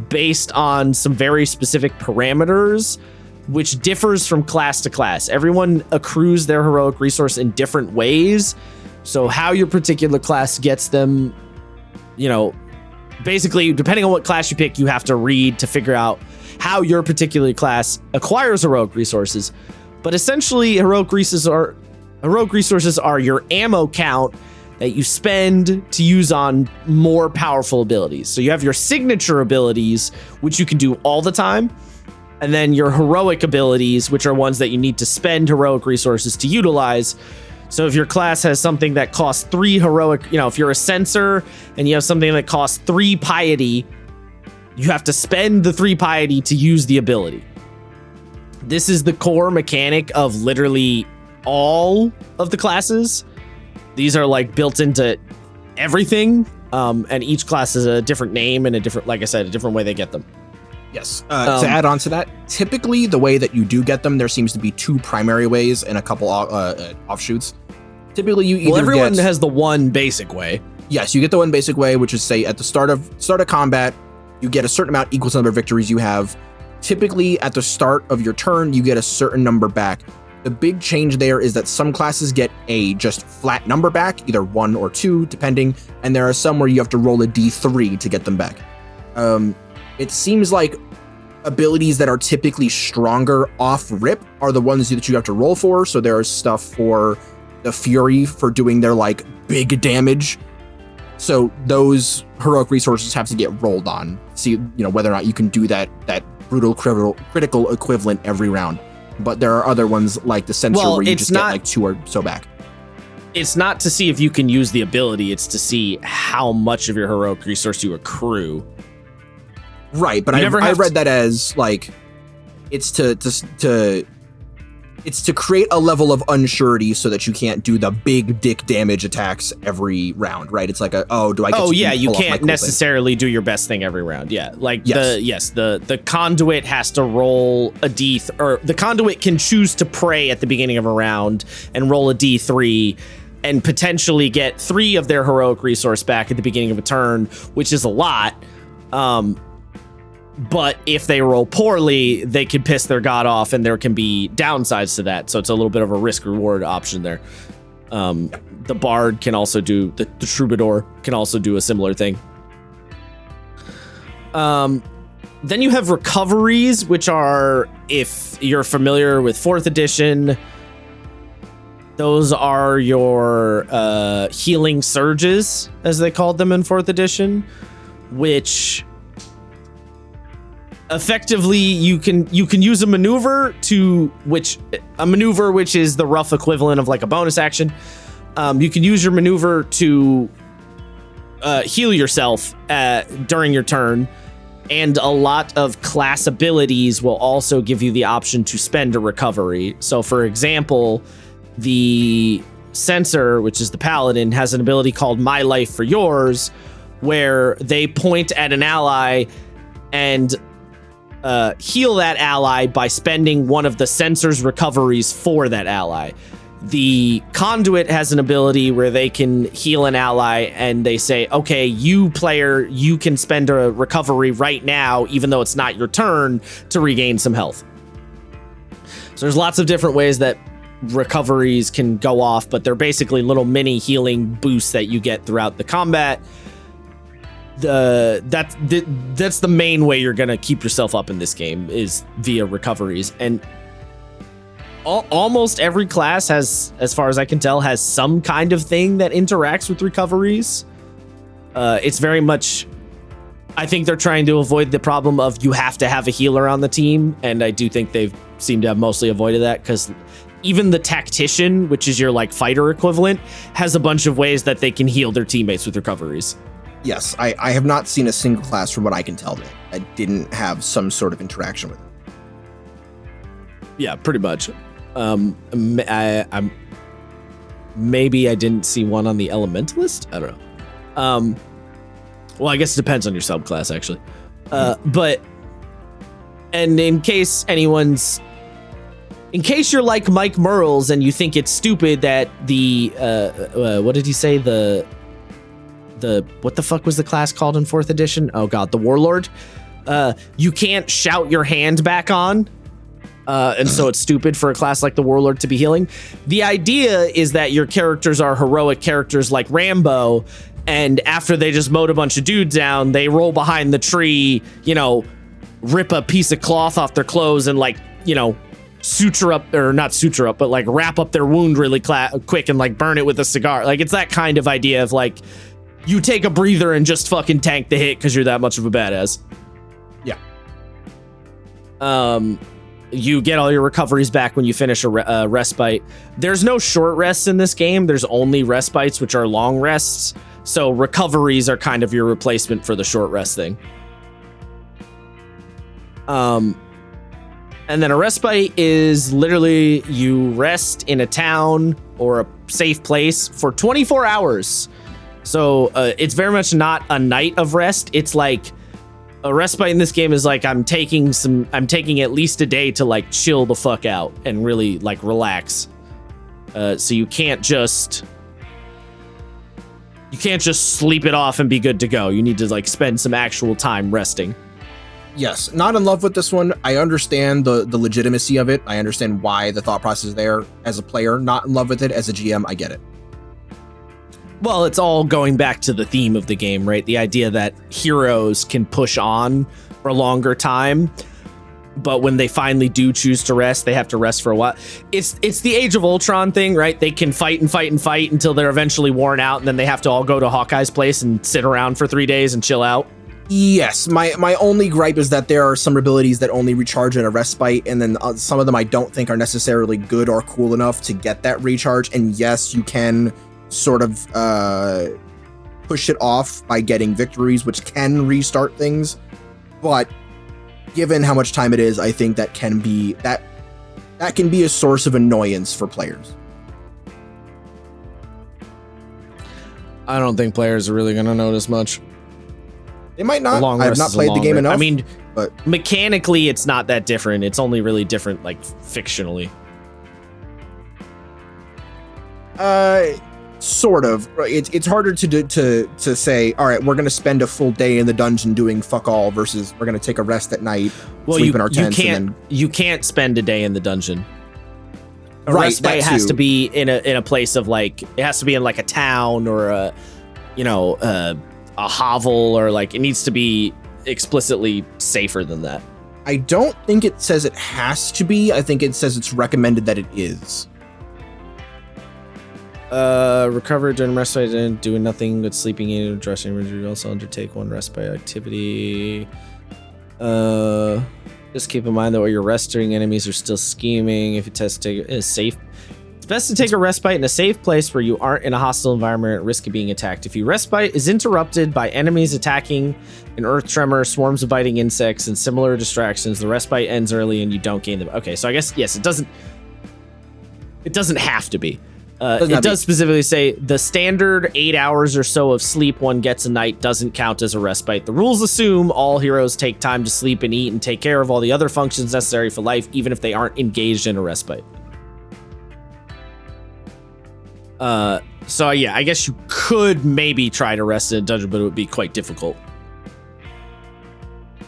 based on some very specific parameters, which differs from class to class. Everyone accrues their heroic resource in different ways. So how your particular class gets them, you know, basically, depending on what class you pick, you have to read to figure out how your particular class acquires heroic resources. But essentially, heroic resources are your ammo count that you spend to use on more powerful abilities. So you have your signature abilities, which you can do all the time, and then your heroic abilities, which are ones that you need to spend heroic resources to utilize. So if your class has something that costs 3 heroic, you know, if you're a censor and you have something that costs 3 piety, you have to spend the 3 piety to use the ability. This is the core mechanic of literally all of the classes. These are like built into everything, and each class has a different name and a different, like I said, a different way they get them. Yes. To add on to that, typically the way that you do get them, there seems to be 2 primary ways and a couple offshoots. Typically, you either everyone has the one basic way. Yes, you get the one basic way, which is, say, at the start of combat, you get a certain amount equals the number of victories you have. Typically, at the start of your turn, you get a certain number back. The big change there is that some classes get a just flat number back, either 1 or 2, depending, and there are some where you have to roll a d3 to get them back. It seems like abilities that are typically stronger off rip are the ones that you have to roll for. So there is stuff for the Fury for doing their like big damage. So those heroic resources have to get rolled on. See, you know, whether or not you can do that brutal critical equivalent every round. But there are other ones like the Censor where you just get like 2 or so back. It's not to see if you can use the ability. It's to see how much of your heroic resource you accrue. Right, but I read that as like it's to create a level of unsurety so that you can't do the big dick damage attacks every round, right? It's like you can't necessarily do your best thing every round. Yeah, like the conduit has to roll a or the conduit can choose to pray at the beginning of a round and roll a D3 and potentially get 3 of their heroic resource back at the beginning of a turn, which is a lot. But if they roll poorly, they can piss their god off, and there can be downsides to that. So it's a little bit of a risk-reward option there. The Bard can also do, the Troubadour can also do a similar thing. Then you have recoveries, which are, if you're familiar with 4th edition, those are your healing surges, as they called them in 4th edition, which effectively you can use a maneuver which is the rough equivalent of like a bonus action. You can use your maneuver to heal yourself during your turn, and a lot of class abilities will also give you the option to spend a recovery. So for example, the Censor, which is the Paladin, has an ability called My Life for Yours, where they point at an ally and heal that ally by spending one of the Censor's recoveries for that ally. The Conduit has an ability where they can heal an ally and they say, okay, you player, you can spend a recovery right now, even though it's not your turn, to regain some health. So there's lots of different ways that recoveries can go off, but they're basically little mini healing boosts that you get throughout the combat. That's the main way you're gonna keep yourself up in this game, is via recoveries. And almost every class has, as far as I can tell, has some kind of thing that interacts with recoveries. It's very much, I think they're trying to avoid the problem of you have to have a healer on the team, and I do think they've seemed to have mostly avoided that, because even the Tactician, which is your like fighter equivalent, has a bunch of ways that they can heal their teammates with recoveries. Yes, I have not seen a single class from what I can tell that didn't have some sort of interaction with it. Yeah, pretty much. I'm maybe I didn't see one on the Elementalist. I don't know. Well, I guess it depends on your subclass, actually. But and in case you're like Mike Merles and you think it's stupid that the what did he say, the what the fuck was the class called in 4th edition? Oh god, the Warlord. You can't shout your hand back on. And so it's stupid for a class like the Warlord to be healing. The idea is that your characters are heroic characters like Rambo, and after they just mowed a bunch of dudes down, they roll behind the tree, rip a piece of cloth off their clothes and suture up, or not suture up, but like wrap up their wound really quick and like burn it with a cigar. Like it's that kind of idea of like, you take a breather and just fucking tank the hit because you're that much of a badass. Yeah. You get all your recoveries back when you finish a respite. There's no short rests in this game. There's only respites, which are long rests. So recoveries are kind of your replacement for the short rest thing. And then a respite is literally you rest in a town or a safe place for 24 hours. So it's very much not a night of rest. It's like a respite in this game is like I'm taking at least a day to like chill the fuck out and really like relax. So you can't just sleep it off and be good to go. You need to like spend some actual time resting. Yes, not in love with this one. I understand the legitimacy of it. I understand why the thought process is there as a player. Not in love with it as a GM. I get it. Well, it's all going back to the theme of the game, right? The idea that heroes can push on for a longer time, but when they finally do choose to rest, they have to rest for a while. It's the Age of Ultron thing, right? They can fight and fight and fight until they're eventually worn out, and then they have to all go to Hawkeye's place and sit around for 3 days and chill out. Yes, my only gripe is that there are some abilities that only recharge in a respite, and then some of them I don't think are necessarily good or cool enough to get that recharge. And yes, you can sort of push it off by getting victories, which can restart things. But given how much time it is, I think that can be a source of annoyance for players. I don't think players are really going to notice much. They might not. I have not played the game enough. I mean, but mechanically, it's not that different. It's only really different, like, fictionally. Sort of. It's harder to say, all right, we're going to spend a full day in the dungeon doing fuck all versus we're going to take a rest at night, sleep in our tents. You can't spend a day in the dungeon. A right, respite has to be in a place of like, it has to be in like a town or a hovel, or like it needs to be explicitly safer than that. I don't think it says it has to be. I think it says it's recommended that it is. Recover during respite and doing nothing but sleeping in and dressing room. You also undertake one respite activity. Just keep in mind that while you're resting, enemies are still scheming. If you test to take it is safe, it's best to take a respite in a safe place where you aren't in a hostile environment at risk of being attacked. If your respite is interrupted by enemies attacking, an earth tremor, swarms of biting insects, and similar distractions, the respite ends early and you don't gain them. Okay, so I guess yes, it doesn't have to be. It does specifically say the standard 8 hours or so of sleep one gets a night doesn't count as a respite. The rules assume all heroes take time to sleep and eat and take care of all the other functions necessary for life, even if they aren't engaged in a respite. So yeah, I guess you could maybe try to rest in a dungeon, but it would be quite difficult.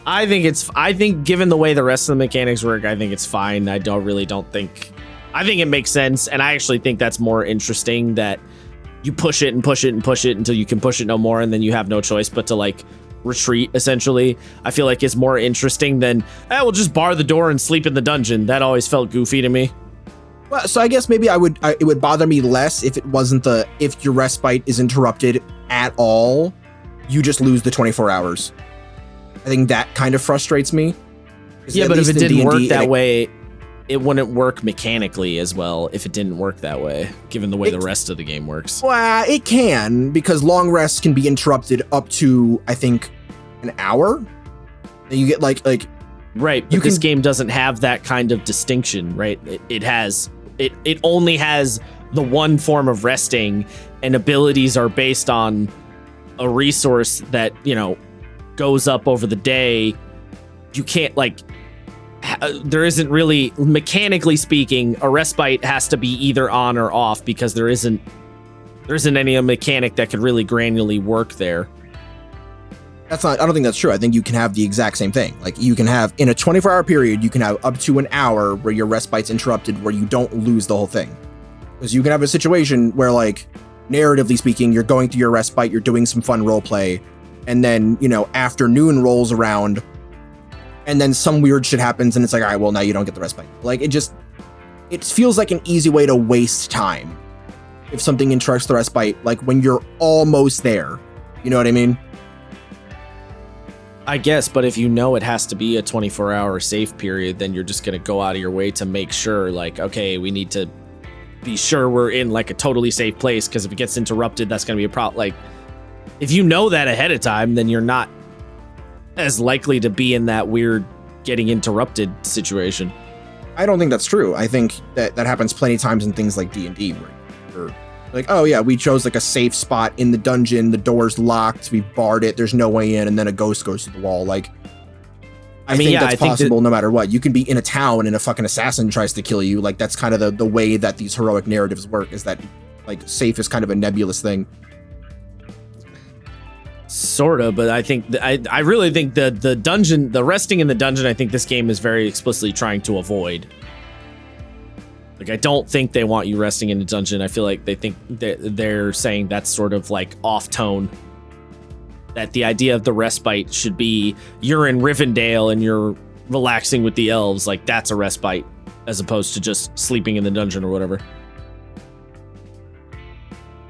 I think given the way the rest of the mechanics work, I think it's fine. I think it makes sense, and I actually think that's more interesting, that you push it and push it and push it until you can push it no more, and then you have no choice but to like retreat, essentially. I feel like it's more interesting than, we'll just bar the door and sleep in the dungeon. That always felt goofy to me. Well, so I guess maybe it would bother me less if it wasn't if your respite is interrupted at all, you just lose the 24 hours. I think that kind of frustrates me. Yeah, but if it didn't work that way, it wouldn't work mechanically as well if it didn't work that way, given the way the rest of the game works. Well, it can, because long rests can be interrupted up to, I think, an hour. And you get like right. But this game doesn't have that kind of distinction, right? It only has the one form of resting, and abilities are based on a resource that, you know, goes up over the day. You can't there isn't really, mechanically speaking, a respite has to be either on or off, because there isn't any mechanic that could really granularly work there. I don't think that's true. I think you can have the exact same thing. Like, you can have, in a 24-hour period, you can have up to an hour where your respite's interrupted, where you don't lose the whole thing. Because you can have a situation where, like, narratively speaking, you're going through your respite, you're doing some fun roleplay, and then, you know, afternoon rolls around, and then some weird shit happens, and it's like, all right, well, now you don't get the respite. Like, it feels like an easy way to waste time if something interrupts the respite, like, when you're almost there. You know what I mean? I guess, but if you know it has to be a 24-hour safe period, then you're just going to go out of your way to make sure, like, okay, we need to be sure we're in, like, a totally safe place, because if it gets interrupted, that's going to be a problem. Like, if you know that ahead of time, then you're not as likely to be in that weird getting interrupted situation. I don't think that's true. I think that happens plenty of times in things like D&D, where like, oh yeah, we chose like a safe spot in the dungeon, the door's locked, we've barred it, there's no way in, and then a ghost goes through the wall. Like, I think that's possible no matter what. You can be in a town and a fucking assassin tries to kill you. Like, that's kind of the way that these heroic narratives work, is that, like, safe is kind of a nebulous thing. Sorta, but I think I really think the dungeon, the resting in the dungeon, I think this game is very explicitly trying to avoid. Like, I don't think they want you resting in the dungeon. I feel like they think they're saying that's sort of like off tone. That the idea of the respite should be you're in Rivendell and you're relaxing with the elves, like that's a respite, as opposed to just sleeping in the dungeon or whatever.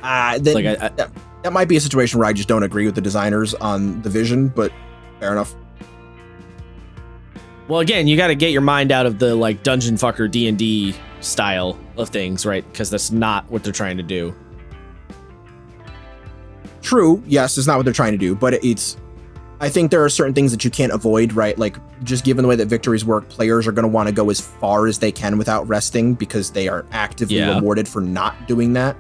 That might be a situation where I just don't agree with the designers on the vision, but fair enough. Well, again, you got to get your mind out of the like dungeon fucker D&D style of things, right? Because that's not what they're trying to do. True, yes, it's not what they're trying to do, but I think there are certain things that you can't avoid, right? Like, just given the way that victories work, players are going to want to go as far as they can without resting, because they are actively rewarded for not doing that.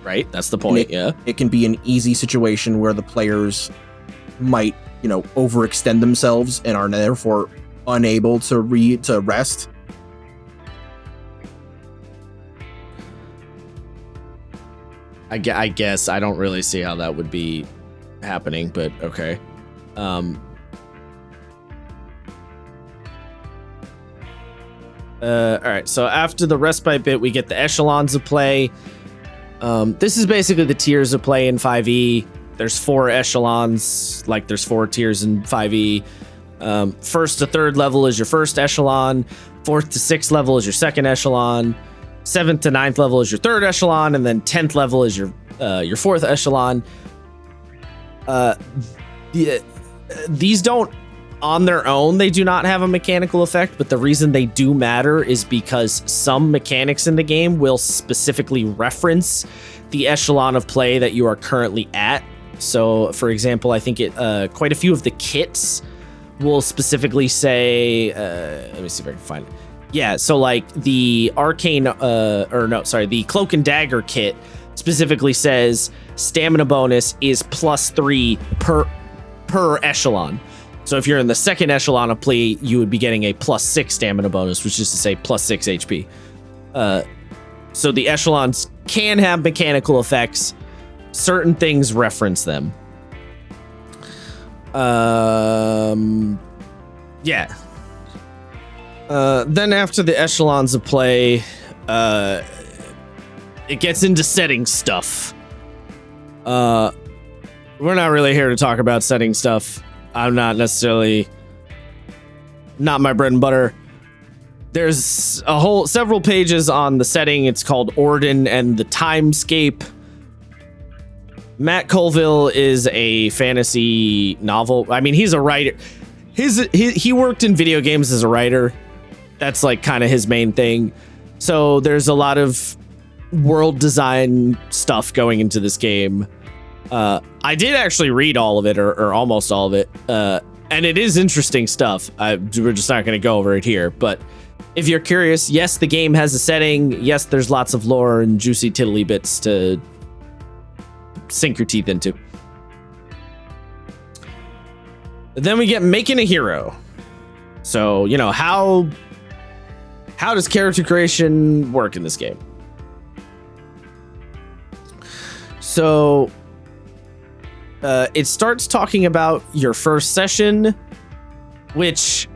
Right, that's the point, It can be an easy situation where the players might, you know, overextend themselves and are therefore unable to rest. I guess I don't really see how that would be happening, but okay. All right, so after the respite bit, we get the echelons of play. This is basically the tiers of play in 5e. There's 4 echelons, like there's 4 tiers in 5e. First to third level is your first echelon. 4th to 6th level is your second echelon. 7th to 9th level is your third echelon, and then 10th level is your 4th echelon. These don't, on their own, they do not have a mechanical effect, but the reason they do matter is because some mechanics in the game will specifically reference the echelon of play that you are currently at. So, for example, I think quite a few of the kits will specifically say, let me see if I can find it. Yeah, so like the the Cloak and Dagger kit specifically says stamina bonus is +3 per echelon. So if you're in the second echelon of play, you would be getting a +6 stamina bonus, which is to say +6 HP. So the echelons can have mechanical effects. Certain things reference them. Yeah. Then after the echelons of play, it gets into setting stuff. We're not really here to talk about setting stuff. I'm not necessarily, not my bread and butter. There's several pages on the setting. It's called Orden and the Timescape. Matt Colville is a fantasy novel. I mean, he's a writer. He worked in video games as a writer. That's like kind of his main thing. So there's a lot of world design stuff going into this game. I did actually read all of it, or almost all of it, and it is interesting stuff. We're just not going to go over it here, but if you're curious, yes, the game has a setting. Yes, there's lots of lore and juicy tiddly bits to sink your teeth into. Then we get making a hero. So, you know, how does character creation work in this game? So it starts talking about your first session, which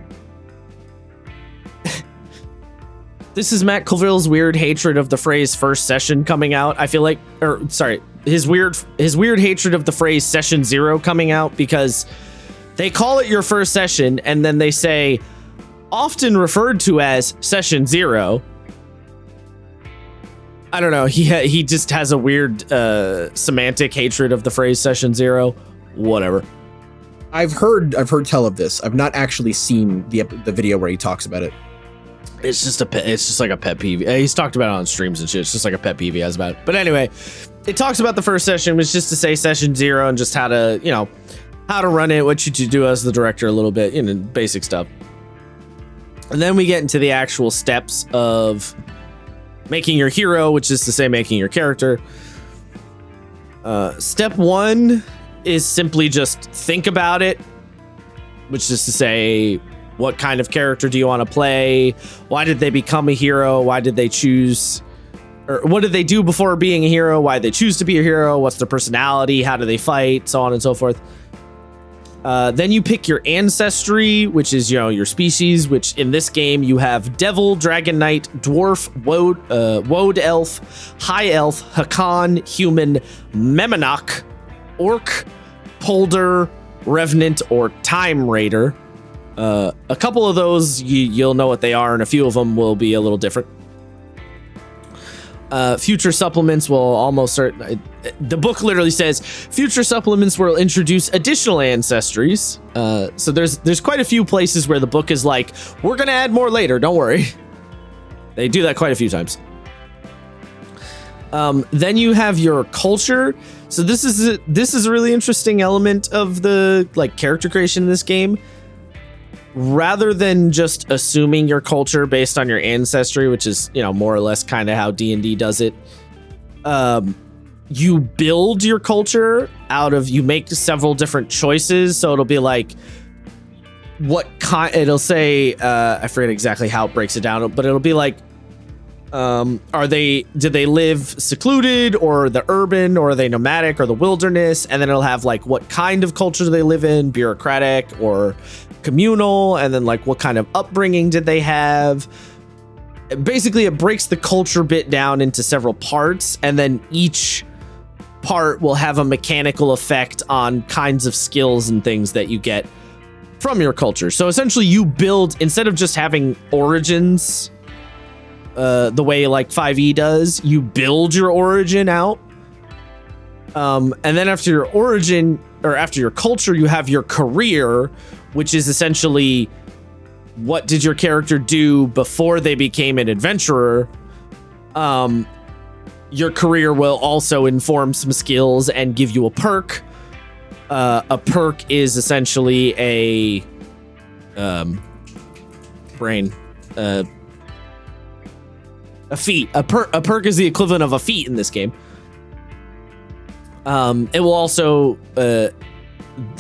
this is Matt Colville's weird hatred of the phrase first session coming out. I feel like, or sorry, his weird hatred of the phrase session 0 coming out, because they call it your first session and then they say often referred to as session 0. I don't know. He just has a weird semantic hatred of the phrase session 0. Whatever. I've heard tell of this. I've not actually seen the video where he talks about it. It's just like a pet peeve. He's talked about it on streams and shit. It's just like a pet peeve he has about it. But anyway, it talks about the first session, which is just to say session 0 and just how to, you know, how to run it, what you do as the director a little bit, you know, basic stuff. And then we get into the actual steps of making your hero, which is to say making your character. Step 1 is simply just think about it, which is to say, what kind of character do you want to play? Why did they become a hero? Why did they choose, or what did they do before being a hero? Why did they choose to be a hero? What's their personality? How do they fight? So on and so forth. Then you pick your ancestry, which is, you know, your species, which in this game you have Devil, Dragon Knight, Dwarf, Woad Elf, High Elf, Hakan, Human, Memonach, Orc, Polder, Revenant, or Time Raider. A couple of those you'll know what they are, and a few of them will be a little different. Future supplements will almost certainly, the book literally says future supplements will introduce additional ancestries. So there's quite a few places where the book is like, we're gonna add more later, don't worry. They do that quite a few times. Then you have your culture. So this is a really interesting element of the like character creation in this game. Rather than just assuming your culture based on your ancestry, which is, you know, more or less kind of how D&D does it, you build your culture out of, you make several different choices. So it'll be like, what kind, it'll say, I forget exactly how it breaks it down, but it'll be like, do they live secluded, or the urban, or are they nomadic, or the wilderness? And then it'll have like, what kind of culture do they live in, bureaucratic or communal, and then like what kind of upbringing did they have. Basically, it breaks the culture bit down into several parts, and then each part will have a mechanical effect on kinds of skills and things that you get from your culture. So essentially you build, instead of just having origins the way like 5e does, you build your origin out, and then after your origin, or after your culture, you have your career, which is essentially what did your character do before they became an adventurer. Your career will also inform some skills and give you a perk. A perk is essentially a feat. A perk is the equivalent of a feat in this game. It will also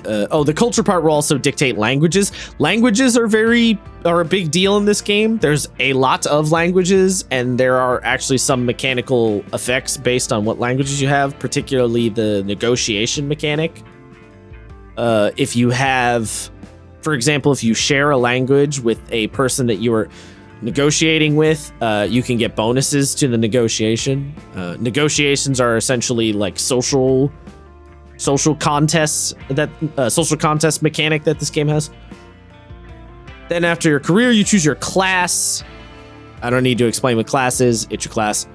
the culture part will also dictate languages. Languages are a big deal in this game. There's a lot of languages, and there are actually some mechanical effects based on what languages you have, particularly the negotiation mechanic. If you have, for example, if you share a language with a person that you are negotiating with, you can get bonuses to the negotiation. Negotiations are essentially like social contests, that social contest mechanic that this game has. Then after your career, you choose your class. I don't need to explain what class is. It's your class.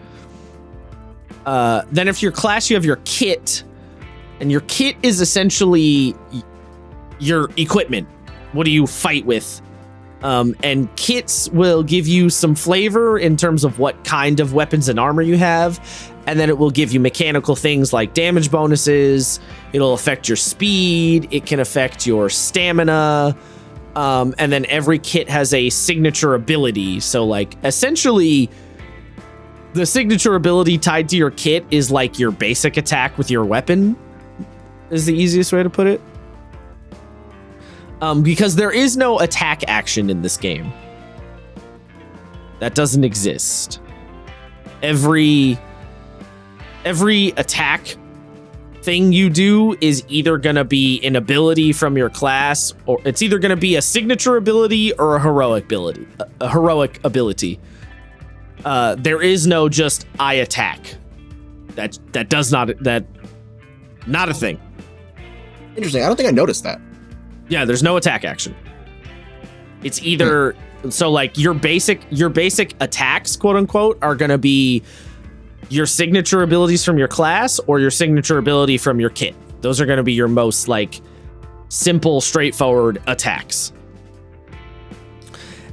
Then after your class, you have your kit, and your kit is essentially your equipment. What do you fight with? And kits will give you some flavor in terms of what kind of weapons and armor you have. And then it will give you mechanical things like damage bonuses. It'll affect your speed. It can affect your stamina. And then every kit has a signature ability. So like essentially the signature ability tied to your kit is like your basic attack with your weapon is the easiest way to put it. Because there is no attack action in this game. That doesn't exist. Every attack thing you do is either going to be an ability from your class, or it's either going to be a signature ability or a heroic ability. There is no just I attack. Not a thing. Interesting. I don't think I noticed that. Yeah, there's no attack action. It's either so like your basic attacks, quote unquote, are going to be your signature abilities from your class or your signature ability from your kit. Those are going to be your most like simple, straightforward attacks.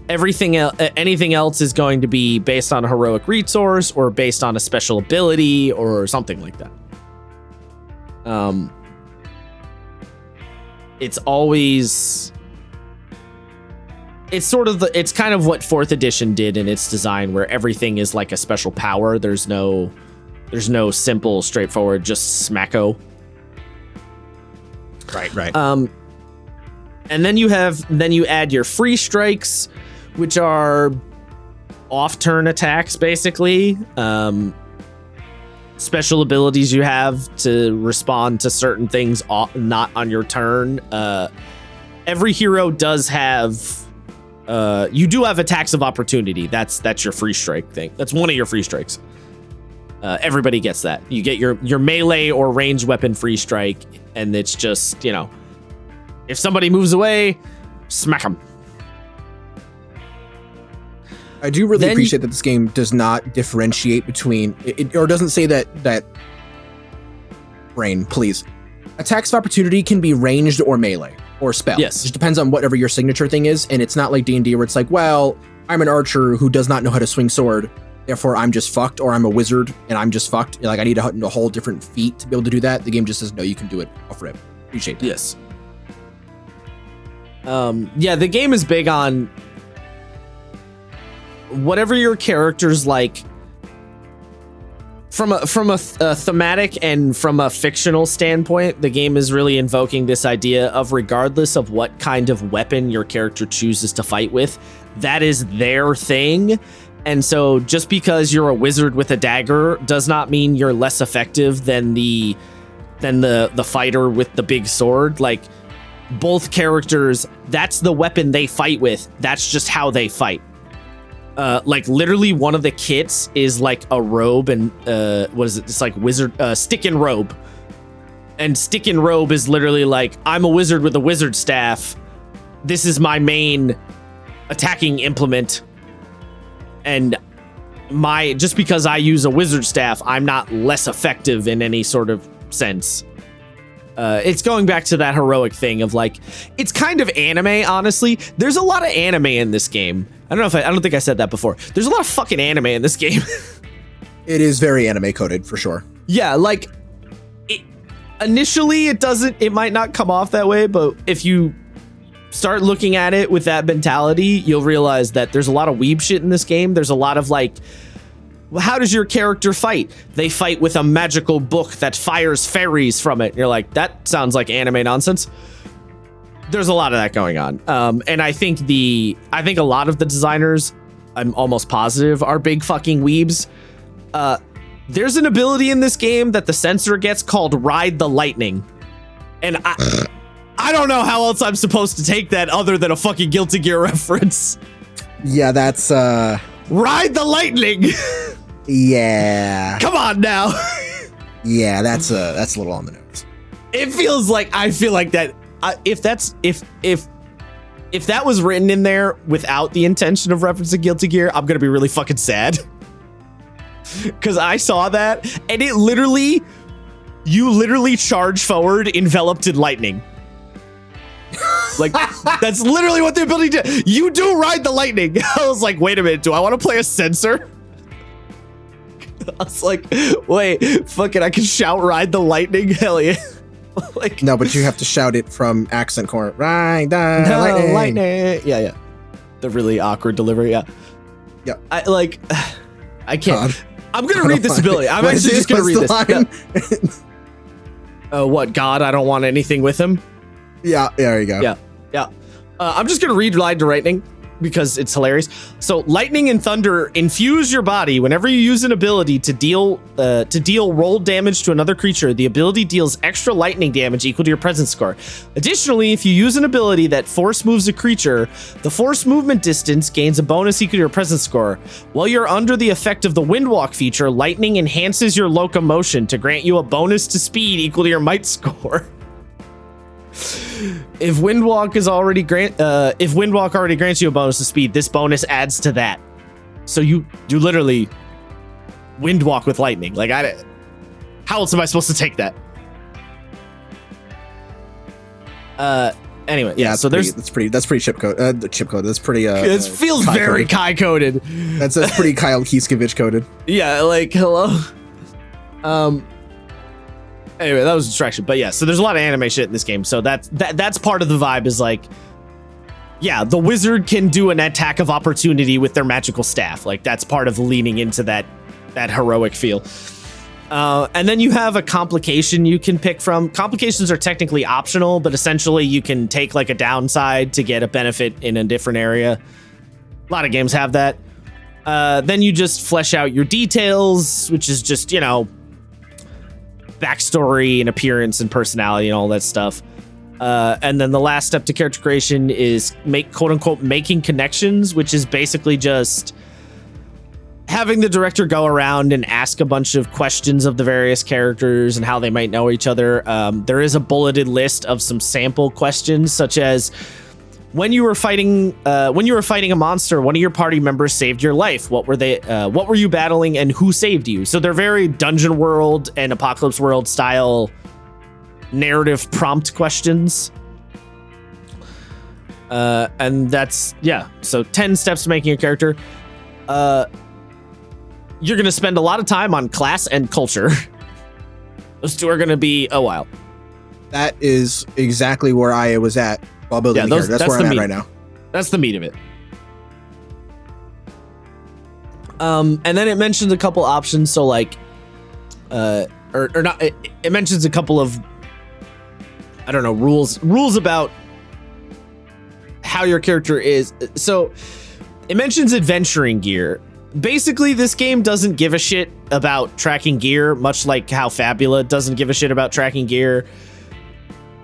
Anything else is going to be based on a heroic resource or based on a special ability or something like that. It's always, it's kind of what 4th edition did in its design, where everything is like a special power. There's no simple, straightforward, just smacko. Right. And then you add your free strikes, which are off-turn attacks, basically. Special abilities you have to respond to certain things not on your turn. Every hero does have you do have attacks of opportunity. That's your free strike thing. That's one of your free strikes. Everybody gets that. You get your melee or ranged weapon free strike, and it's just, you know, if somebody moves away, smack them. I do really appreciate that this game does not differentiate between it, or doesn't say that brain, please. Attacks of opportunity can be ranged or melee or spell. Yes. It just depends on whatever your signature thing is, and it's not like D&D where it's like, well, I'm an archer who does not know how to swing sword, therefore I'm just fucked, or I'm a wizard and I'm just fucked. Like I need a whole different feat to be able to do that. The game just says no, you can do it off rip. Appreciate that. Yes. Yeah, the game is big on whatever your character's like, from a thematic and from a fictional standpoint. The game is really invoking this idea of, regardless of what kind of weapon your character chooses to fight with, that is their thing. And so just because you're a wizard with a dagger does not mean you're less effective than the fighter with the big sword. Like, both characters, that's the weapon they fight with. That's just how they fight. Like literally one of the kits is like a robe, and what is it? It's like wizard stick and robe. And stick and robe is literally like, I'm a wizard with a wizard staff. This is my main attacking implement. And just because I use a wizard staff, I'm not less effective in any sort of sense. It's going back to that heroic thing of like, it's kind of anime, honestly. There's a lot of anime in this game. I don't think I said that before. There's a lot of fucking anime in this game. It is very anime coded for sure. Yeah, like initially it might not come off that way, but if you start looking at it with that mentality, you'll realize that there's a lot of weeb shit in this game. There's a lot of like, how does your character fight? They fight with a magical book that fires fairies from it. You're like, that sounds like anime nonsense. There's a lot of that going on. And I think a lot of the designers, I'm almost positive, are big fucking weebs. There's an ability in this game that the censor gets called Ride the Lightning. And I don't know how else I'm supposed to take that other than a fucking Guilty Gear reference. Yeah, that's Ride the Lightning. Yeah. Come on now. Yeah, that's a little on the nose. It feels like, I feel like that if that was written in there without the intention of referencing Guilty Gear, I'm gonna be really fucking sad. Because I saw that, and you literally charge forward enveloped in lightning. Like, that's literally what the ability did. You do ride the lightning. I was like, wait a minute, do I want to play a sensor? I was like, wait, fuck it, I can shout ride the lightning? Hell yeah. Like, no, but you have to shout it from accent corner. Ride the lightning. Yeah. The really awkward delivery, yeah. Yeah. I can't. I'm going to read this ability. I'm actually just going to read this. Yeah. What, God, I don't want anything with him? Yeah, there you go. Yeah. I'm just going to read Ride to Lightning because it's hilarious. So lightning and thunder infuse your body whenever you use an ability to deal roll damage to another creature. The ability deals extra lightning damage equal to your presence score. Additionally, if you use an ability that force moves a creature, the force movement distance gains a bonus equal to your presence score. While you're under the effect of the Windwalk feature, lightning enhances your locomotion to grant you a bonus to speed equal to your might score. If Windwalk already grants you a bonus to speed, this bonus adds to that. So you literally Windwalk with lightning. Like, how else am I supposed to take that? Anyway, yeah. So that's pretty chip code. Chip code. That's pretty. It feels very Kai coded. That's pretty Kyle Kieskovich coded. Yeah. Like, hello. Anyway, that was a distraction, but yeah, so there's a lot of anime shit in this game, so that's part of the vibe is like, yeah, the wizard can do an attack of opportunity with their magical staff, like that's part of leaning into that heroic feel. And then you have a complication you can pick from. Complications are technically optional, but essentially you can take like a downside to get a benefit in a different area. A lot of games have that. Then you just flesh out your details, which is just, backstory and appearance and personality and all that stuff. And then the last step to character creation is quote unquote making connections, which is basically just having the director go around and ask a bunch of questions of the various characters and how they might know each other. There is a bulleted list of some sample questions, such as when you were fighting a monster, one of your party members saved your life. What were you battling and who saved you? So they're very Dungeon World and Apocalypse World style narrative prompt questions. And that's, yeah. So 10 steps to making a character. You're going to spend a lot of time on class and culture. Those two are going to be a while. That is exactly where I was at while building the character. That's where I'm at right now. That's the meat of it. And then it mentions a couple options. So like, or not, it mentions a couple of, I don't know, rules about how your character is. So it mentions adventuring gear. Basically, this game doesn't give a shit about tracking gear, much like how Fabula doesn't give a shit about tracking gear.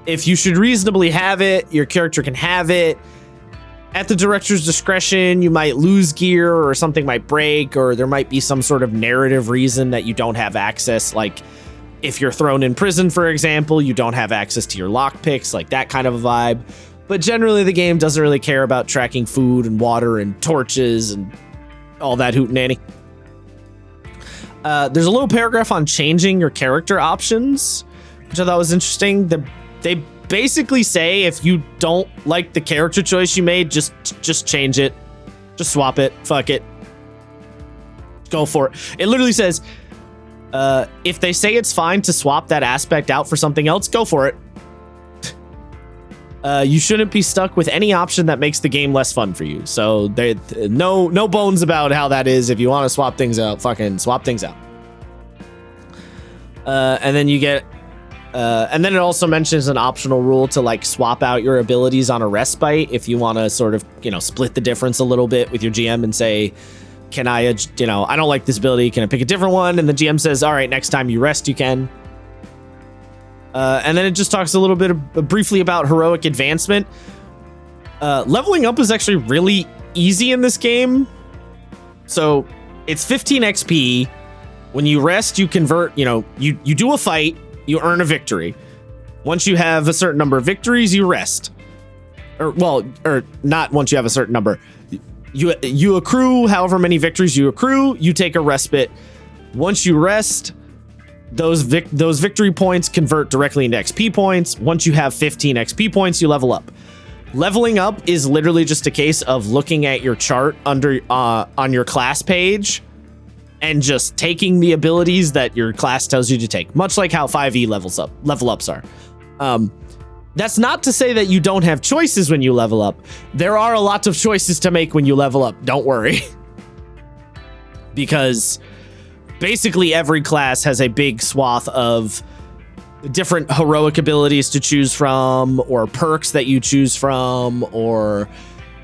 If you should reasonably have it, your character can have it. At the director's discretion, you might lose gear or something might break, or there might be some sort of narrative reason that you don't have access. Like if you're thrown in prison, for example, you don't have access to your lockpicks, like that kind of a vibe. But generally, the game doesn't really care about tracking food and water and torches and all that hootenanny. There's a little paragraph on changing your character options, which I thought was interesting. They basically say if you don't like the character choice you made, just change it. Just swap it. Fuck it. Go for it. It literally says, if they say it's fine to swap that aspect out for something else, go for it. You shouldn't be stuck with any option that makes the game less fun for you. So no bones about how that is. If you want to swap things out, fucking swap things out. And then you get, and then it also mentions an optional rule to like swap out your abilities on a respite if you want to sort of, split the difference a little bit with your GM and say, can I, I don't like this ability. Can I pick a different one? And the GM says, all right, next time you rest, you can. And then it just talks a little bit briefly about heroic advancement. Leveling up is actually really easy in this game. So it's 15 XP. When you rest, you convert, you do a fight, you earn a victory. Once you have a certain number of victories, you rest. Or not once you have a certain number. You accrue however many victories you accrue, you take a respite. Once you rest, those victory points convert directly into XP points. Once you have 15 XP points, you level up. Leveling up is literally just a case of looking at your chart under on your class page and just taking the abilities that your class tells you to take, much like how 5e level ups are. That's not to say that you don't have choices when you level up. There are a lot of choices to make when you level up. Don't worry. Because basically every class has a big swath of different heroic abilities to choose from, or perks that you choose from, or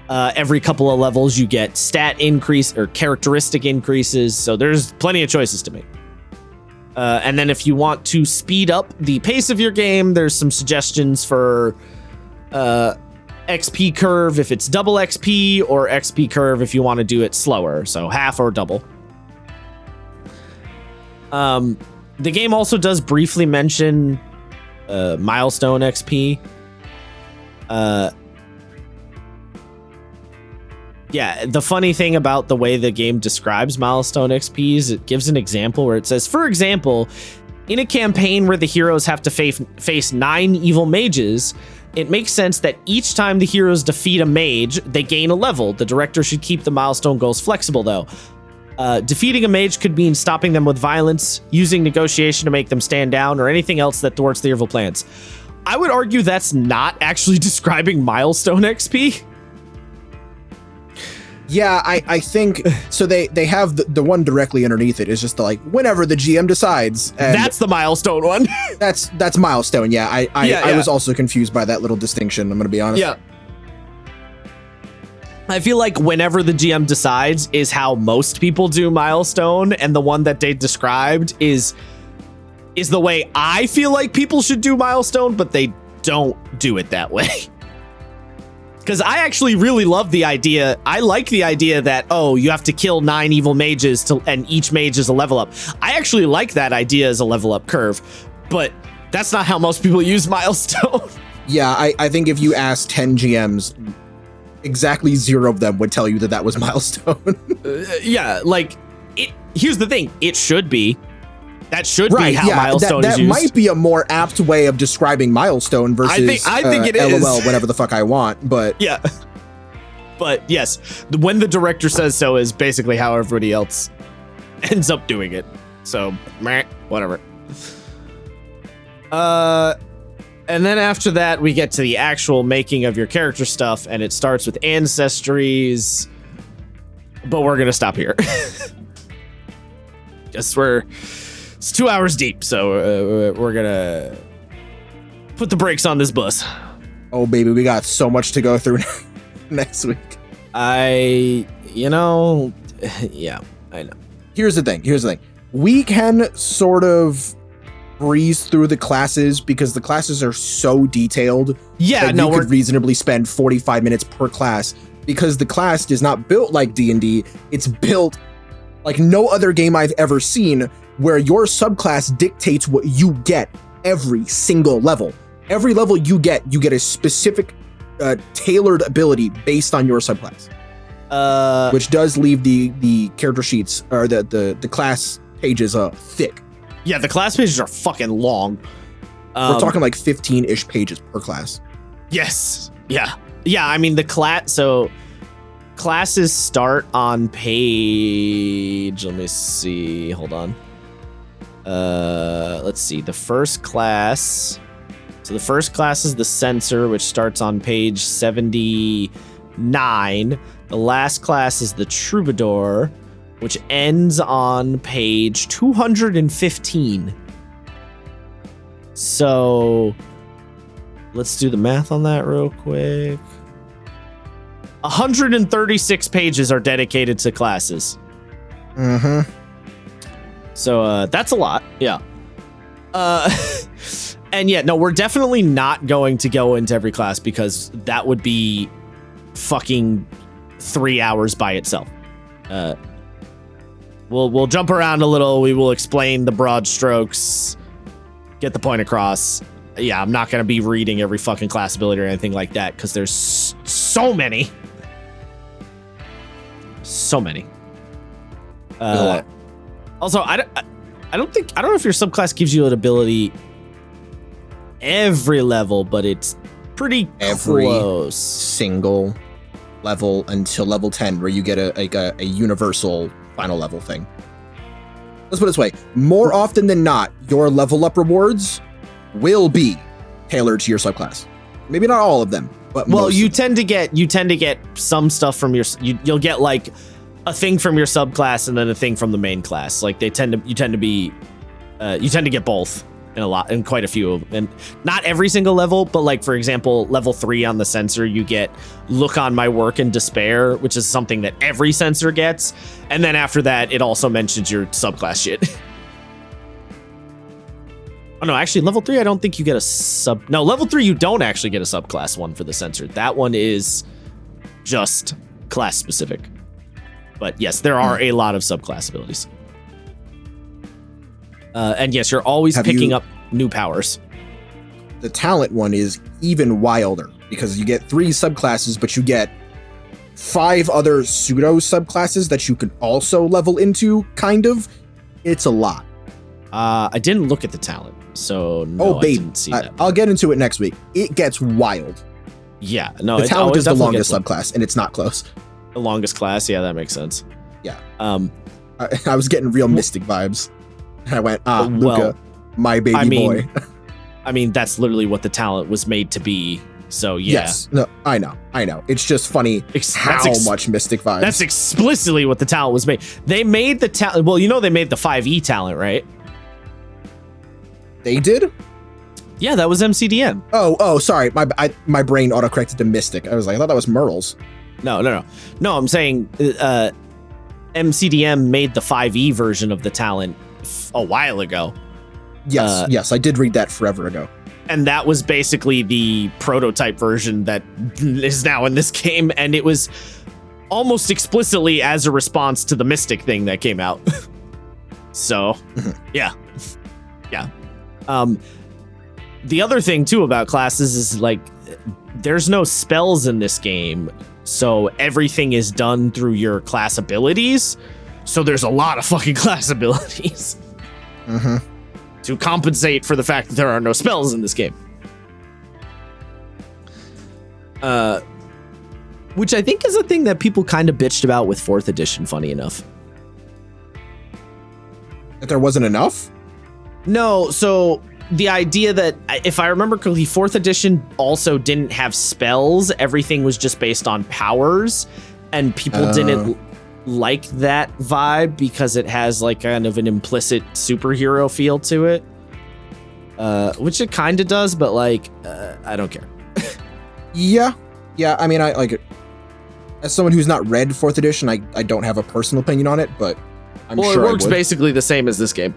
every couple of levels you get stat increase or characteristic increases. So there's plenty of choices to make. And then if you want to speed up the pace of your game, there's some suggestions for XP curve if it's double XP, or XP curve if you want to do it slower, so half or double. The game also does briefly mention milestone XP. Yeah, the funny thing about the way the game describes milestone XP is it gives an example where it says, for example, in a campaign where the heroes have to face 9 evil mages, it makes sense that each time the heroes defeat a mage, they gain a level. The director should keep the milestone goals flexible, though. Defeating a mage could mean stopping them with violence, using negotiation to make them stand down, or anything else that thwarts the evil plans. I would argue that's not actually describing milestone XP. Yeah, I think so. They have the one directly underneath it is just like whenever the GM decides. And that's the milestone one. that's milestone. Yeah, I was also confused by that little distinction. I'm gonna be honest. Yeah. I feel like whenever the GM decides is how most people do milestone, and the one that they described is the way I feel like people should do milestone, but they don't do it that way. Because I actually really love the idea. I like the idea that, oh, you have to kill 9 evil mages and each mage is a level up. I actually like that idea as a level up curve, but that's not how most people use milestone. Yeah, I think if you ask 10 GMs, exactly 0 of them would tell you that was milestone. Yeah, like, here's the thing. It should be. That should be how milestone is that used. That might be a more apt way of describing milestone versus I think it LOL, is. whatever the fuck I want, but... Yeah. But yes, when the director says so is basically how everybody else ends up doing it. So, meh, whatever. And then after that, we get to the actual making of your character stuff, and it starts with ancestries, but we're going to stop here. Just it's 2 hours deep, so we're gonna put the brakes on this bus. Oh, baby, we got so much to go through next week. Yeah, I know. Here's the thing. We can sort of breeze through the classes because the classes are so detailed. Yeah, that you could reasonably spend 45 minutes per class because the class is not built like D&D. It's built like no other game I've ever seen, where your subclass dictates what you get every single level. Every level you get a specific tailored ability based on your subclass. Which does leave the character sheets or the class pages thick. Yeah, the class pages are fucking long. We're talking like 15-ish pages per class. Yes. Yeah. Yeah, I mean classes start on page, let me see, hold on. Let's see, the first class is the censor, which starts on page 79. The last class is the troubadour, which ends on page 215. So let's do the math on that real quick. 136 pages are dedicated to classes. Mm-hmm. So that's a lot. Yeah. And yeah, no, we're definitely not going to go into every class because that would be fucking 3 hours by itself. We'll jump around a little. We will explain the broad strokes, get the point across. Yeah, I'm not going to be reading every fucking class ability or anything like that because there's so many. So many. Also, I don't know if your subclass gives you an ability every level, but it's pretty every close. single level until level 10, where you get a universal final level thing. Let's put it this way: more often than not, your level up rewards will be tailored to your subclass. Maybe not all of them, but most you tend to get some stuff from your. You'll get like a thing from your subclass and then a thing from the main class. Like you tend to get both in quite a few, and not every single level, but like for example, level 3 on the sensor, you get look on my work and despair, which is something that every sensor gets, and then after that, it also mentions your subclass shit. Oh no, actually, level 3, I don't think you get a no, level 3, you don't actually get a subclass one for the sensor. That one is just class specific. But yes, there are a lot of subclass abilities. And yes, you're always picking up new powers. The talent one is even wilder because you get 3 subclasses, but you get 5 other pseudo subclasses that you can also level into, kind of. It's a lot. I didn't look at the talent, so no, I didn't see that. I'll get into it next week. It gets wild. Yeah, no, the talent is the longest subclass, and it's not close. The longest class, yeah, that makes sense. Yeah. I was getting real Mystic vibes. And I went, Luca, well, my baby boy. I mean, that's literally what the talent was made to be. So yeah. Yes. No, I know. It's just funny how much Mystic vibes. That's explicitly what the talent was made. They made the talent. Well, they made the 5e talent, right? They did? Yeah, that was MCDM. Oh, sorry. My brain autocorrected to Mystic. I was like, I thought that was Merle's. No. I'm saying MCDM made the 5e version of the talent a while ago. Yes, I did read that forever ago. And that was basically the prototype version that is now in this game, and it was almost explicitly as a response to the Mystic thing that came out. So, yeah. The other thing too about classes is like there's no spells in this game, so everything is done through your class abilities. So there's a lot of fucking class abilities to compensate for the fact that there are no spells in this game. Which I think is a thing that people kind of bitched about with 4th edition, funny enough. That there wasn't enough? No, so the idea that, if I remember correctly, 4th edition also didn't have spells. Everything was just based on powers, and people didn't like that vibe because it has like kind of an implicit superhero feel to it, which it kind of does, but like I don't care. Yeah. I mean, I like it. As someone who's not read 4th edition, I don't have a personal opinion on it, but I'm sure it works basically the same as this game.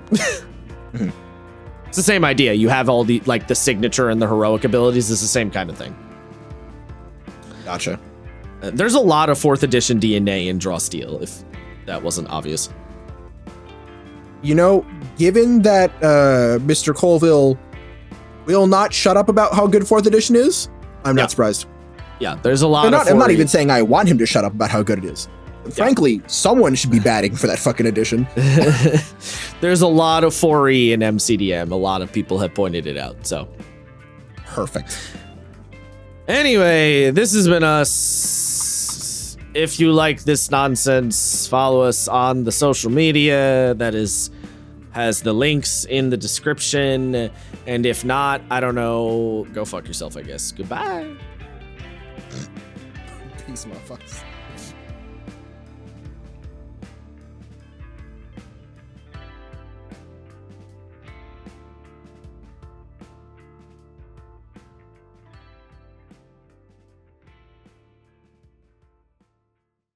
It's the same idea. You have all the like the signature and the heroic abilities. It's the same kind of thing. Gotcha. There's a lot of 4th edition DNA in Draw Steel, if that wasn't obvious. Given that Mr. Colville will not shut up about how good 4th edition is, I'm not surprised. Yeah, there's a lot I'm not even saying I want him to shut up about how good it is. Frankly, someone should be batting for that fucking edition. There's a lot of 4E in MCDM. A lot of people have pointed it out, so. Perfect. Anyway, this has been us. If you like this nonsense, follow us on the social media. That has the links in the description. And if not, I don't know, go fuck yourself, I guess. Goodbye. Peace, motherfuckers.